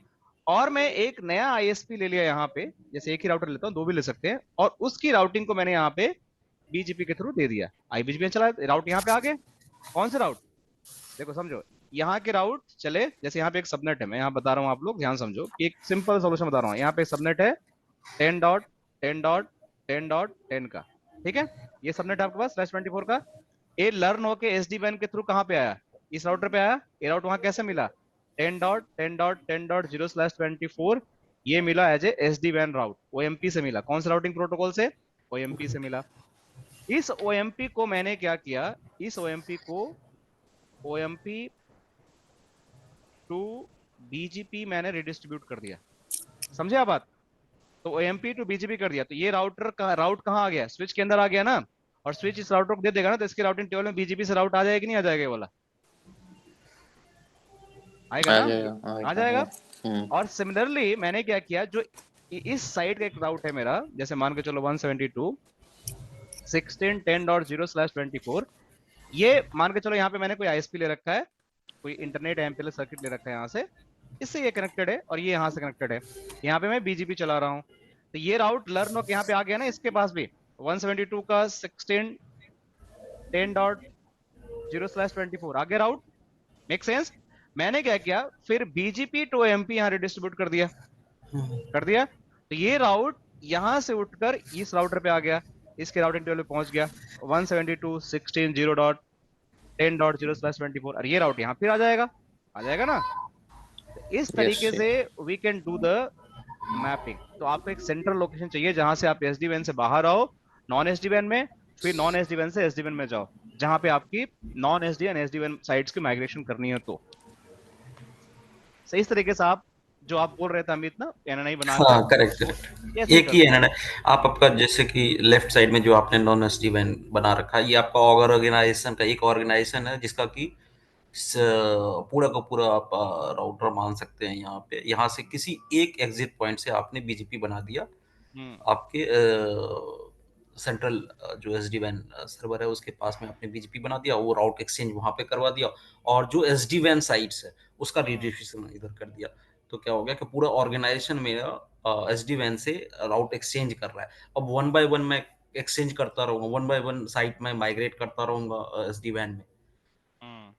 और मैं एक नया ISP ले लिया यहाँ पे, जैसे एक ही राउटर लेता हूँ, दो भी ले सकते हैं, और उसकी राउटिंग को मैंने यहाँ पे BGP के थ्रू दे दिया। IBGP चला, राउट यहाँ पे आ गए। कौन से राउट? देखो समझो, यहाँ के राउट चले, जैसे यहाँ पे एक सबनेट है, मैं यहाँ बता रहा हूँ, आप लोग ध्यान समझो कि एक सिंपल सोल्यूशन बता रहा हूँ। यहाँ पे सबनेट है 10.10.10.10 का, ठीक है। ये सबनेट आपके पास /24 का। ये लर्न होके एसडीवैन के थ्रू कहाँ पे आया? इस राउटर पे आया। ये राउट वहां कैसे मिला? 10.10.10.0/24 ये मिला एज ए एसडीवैन राउट, OMP से मिला। कौन से राउटिंग प्रोटोकॉल से? OMP से मिला। इस OMP को मैंने क्या किया, इस OMP को OMP टू BGP मैंने रिडिस्ट्रीब्यूट कर दिया, समझे आप बात? तो OMP टू BGP कर दिया, तो ये राउटर का राउट कहाँ आ गया? स्विच के अंदर आ गया ना। और स्विच इस राउटर को दे देगा ना, तो इसके राउटिंग टेबल में BGP से राउट आ जाएगा कि नहीं आ जाएगा? ये वाला आएगा आ ना, जाएगा आ जाएगा। हम्म और सिमिलरली मैंने क्या किया, जो इस साइड का एक राउट है मेरा, जैसे मान के चलो 172.16.10.0/24, ये मान के चलो यहाँ पे मैंने कोई ISP ले रखा है, कोई इंटरनेट MPLS सर्किट ले रखा है यहाँ से, इससे ये कनेक्टेड है और ये यहाँ से कनेक्टेड है। यहाँ पे मैं BGP चला रहा हूँ, तो ये राउट लर्न होकर यहाँ पे आ गया ना, इसके पास भी 172 का 16.10.0/24 आ गया राउट, मेक सेंस। मैंने क्या किया फिर, BGP टू OMP यहाँ रिडिस्ट्रीब्यूट कर दिया, तो ये राउट यहाँ से उठकर इस राउटर पे आ गया, इसके राउटिंग टेबल पे पहुंच गया 172.16.0.10.0/24, और ये राउट यहाँ फिर आ जाएगा ना। तो इस तरीके से we can do the mapping. तो आपको एक सेंट्रल लोकेशन चाहिए जहां से आप एसडीवैन से बाहर आओ नॉन एसडीवैन में, फिर नॉन एसडीवैन से एसडीवैन में जाओ, जहां पे आपकी नॉन एसडीवैन एसडीवैन साइट्स की माइग्रेशन करनी है। तो सही इस तरीके से आप जो आप बोल रहे थे अमित ना, एनएनआई बना हाँ, के करेक्ट वो करेक्ट, ऐसे ही एक ही करते है हैं। ना। आप आपका जैसे कि लेफ्ट साइड में जो आपने नॉन एसडीवैन बना रखा है, ये आपका ऑर्गेनाइजेशन का एक ऑर्गेनाइजेशन है जिसका कि पूरा का पूरा आप राउटर मान सकते हैं। यहाँ पे यहाँ से किसी एक एग्जिट पॉइंट से आपने बीजीपी बना दिया, हम्म आपके सेंट्रल जो एसडी वैन सर्वर है उसके पास में आपने बीजीपी बना दिया, वो राउट एक्सचेंज वहां पे करवा दिया, और जो एसडी वैन साइट्स है उसका रिडिस्ट्रीब्यूशन इधर कर दिया। तो क्या हो गया कि पूरा ऑर्गेनाइजेशन मेरा एसडी वैन से राउट एक्सचेंज कर रहा है। अब वन बाय वन मैं एक्सचेंज करता रहूंगा, वन बाय वन साइट में माइग्रेट करता रहूंगा एसडी वैन में। हम्म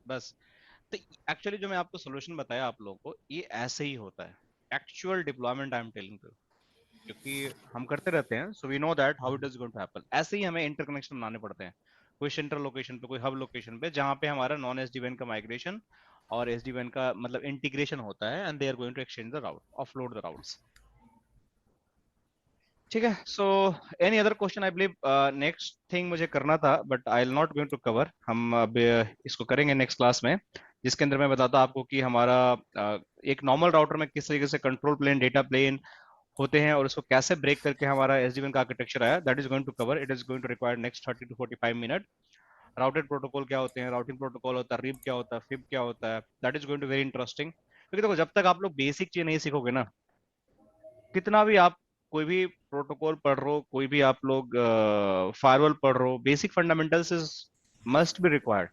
बस। तो एक्चुअली जो मैं आपको सोल्यूशन बताया आप लोगों को, ये ऐसे ही होता है actual deployment. I am telling you, क्योंकि हम करते रहते हैं, so we know that how it is going to happen. ऐसे ही हमें इंटरकनेक्शन बनाने पड़ते हैं, कोई सेंट्रल लोकेशन पे, कोई हब लोकेशन पे, जहां पे हमारा नॉन एसडीएन का माइग्रेशन और एसडीएन का मतलब इंटीग्रेशन होता है, and they are going to exchange the route, offload the routes. ठीक है, so any other question? I believe next thing मुझे करना था, but I will not going to cover. हम अब इसको करेंगे नेक्स्ट क्लास में, जिसके अंदर मैं बताता हूं आपको कि हमारा एक नॉर्मल राउटर में किस तरीके से कंट्रोल प्लेन, डेटा प्लेन होते हैं, और उसको कैसे ब्रेक करके हमारा एसडीएन का आर्किटेक्चर आया। That is going to cover, it is going to require next 30 to 45 minute. Routed protocol क्या होते हैं, राउटिंग प्रोटोकॉल होता है, रिब क्या होता है, फिब क्या होता है, that is going to very interesting. क्योंकि देखो, जब तक आप लोग बेसिक चीज नहीं सीखोगे ना, कितना भी आप कोई भी प्रोटोकॉल पढ़ रहे हो, कोई भी आप लोग फायरवॉल पढ़ रहे हो, basic fundamentals is must be required.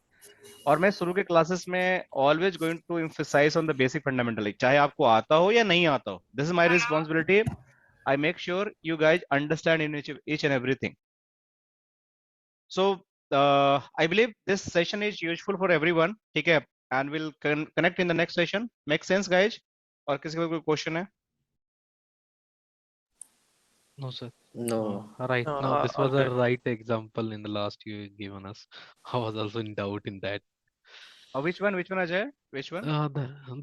और मैं शुरू के क्लासेस में always going to emphasise on the basic fundamental, चाहे आपको आता हो या नहीं आता हो, this is my responsibility. I make sure you guys understand in each and everything. So I believe this session is useful for everyone. ठीक है, and we'll connect in the next session. Make sense, guys? और किसी को कोई question है? No, sir. No. Right No, now, this was all a good. right example in the last you given us. I was also in doubt in that. Which one? Which one, Ajay? Which one?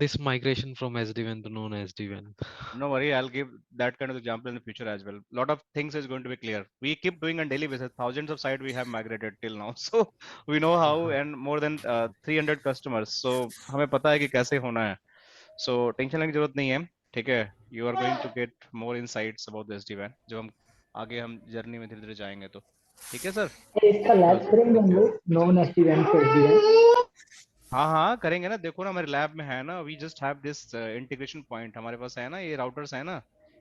This migration from SD-WAN to non-SD-WAN. No worry, I'll give that kind of example in the future as well. Lot of things is going to be clear. We keep doing on daily basis. Thousands of sites we have migrated till now, so we know how, and more than 300 customers. So हमें पता है कि कैसे होना है. So tension लेने की जरूरत नहीं है. ठीक है, you are going to get more insights about the SD-WAN जब हम आगे हम जर्नी में धीरे-धीरे जाएंगे तो. ठीक है सर? इसका लैब करेंगे हम लोग नॉन एसडीएन पे एसडीएन। हाँ हाँ करेंगे ना, देखो ना हमारे लैब में है ना, we just have this integration point हमारे पास है ना, ये राउटर्स है ना,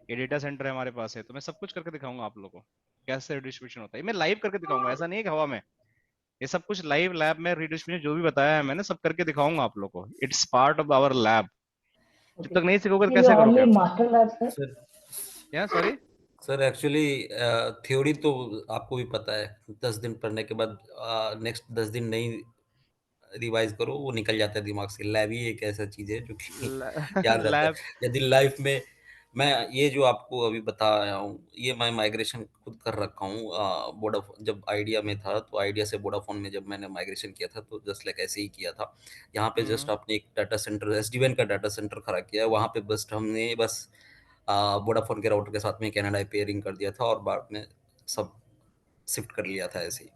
ये डेटा सेंटर है हमारे पास है, तो मैं सब कुछ करके दिखाऊंगा आप लोगों को कैसे रिडिस्ट्रीब्यूशन होता है। ये मैं लाइव करके दिखाऊंगा, ऐसा नहीं है कि हवा में, ये सब कुछ लाइव लैब में रिडिस्ट्रीब्यूशन जो भी बताया है मैंने सब करके दिखाऊंगा आप लोगों को। It's part of our lab. जब तक नहीं सीखोगे तो ये कैसे करोगे ओनली आप? Master lab sir. सर क्या सॉरी? सर एक्चुअली थ्योरी तो आपको भी पता है, 10 दिन पढ़ने के बाद नेक्स्ट 10 दिन नहीं रिवाइज करो, वो निकल जाता है दिमाग से। लैब ही एक ऐसा चीज है जो कि याद रहता है। लैब यदि लाइफ में मैं ये जो आपको अभी बता रहा हूँ, ये मैं माइग्रेशन खुद कर रखा हूँ। वोडाफोन जब आइडिया में था, तो आइडिया से वोडाफोन में जब मैंने माइग्रेशन किया था, तो जस्ट लाइक ऐसे ही किया था। यहाँ पे जस्ट आपने एक डाटा सेंटर, एसडीएन का डाटा सेंटर खड़ा किया है, वहाँ पे बस हमने बस वोडाफोन के राउटर के साथ में कैनेडा पेयरिंग कर दिया था, और बाद में सब शिफ्ट कर लिया था ऐसे ही।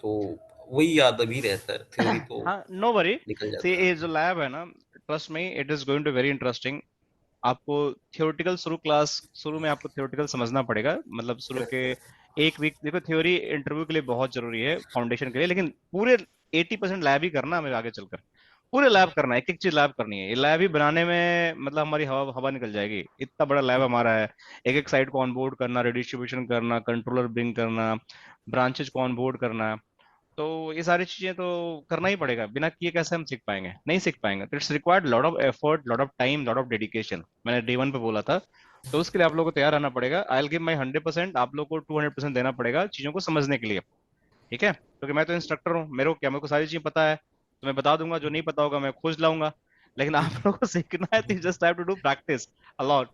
तो वही याद अभी रहता है, थ्योरी तो हाँ नो वरी। निकल सी जाता है। ये जो लैब है ना, trust me it is going to very interesting. आपको थियोरेटिकल शुरू में आपको थियोरेटिकल समझना पड़ेगा, मतलब शुरू के एक वीक देखो, थ्योरी इंटरव्यू के लिए बहुत जरूरी है, फाउंडेशन के लिए, लेकिन पूरे 80% लैब ही करना हमें आगे चलकर, पूरे लैब करना है, एक एक चीज लैब करनी है। ये लैब ही बनाने में मतलब हमारी हवा हवा निकल जाएगी, इतना बड़ा लैब हमारा है। एक एक साइट को ऑनबोर्ड करना, रिडिस्ट्रीब्यूशन करना, कंट्रोलर ब्रिंग करना, ब्रांचेज को ऑनबोर्ड करना, तो ये सारी चीजें तो करना ही पड़ेगा। बिना किए कैसे हम सीख पाएंगे? नहीं सीख पाएंगे। तो it's required lot of effort, lot of time, lot of dedication. मैंने डे वन पे बोला था, तो उसके लिए आप लोगों को तैयार रहना पड़ेगा। आई विल गिव माई 100%, आप लोग को 200% देना पड़ेगा चीजों को समझने के लिए। ठीक है, क्योंकि मैं तो इंस्ट्रक्टर हूँ, मेरे को सारी चीजें पता है, तो मैं बता दूंगा, जो नहीं पता होगा मैं खोज लाऊंगा, लेकिन आप लोगों को सीखना है तो just have to do practice a lot.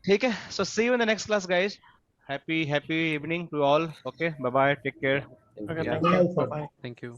ठीक है, so see you in the next class guys. Happy evening to all. Okay, bye bye, take care. Okay, Yeah. thank you. Bye bye. Thank you.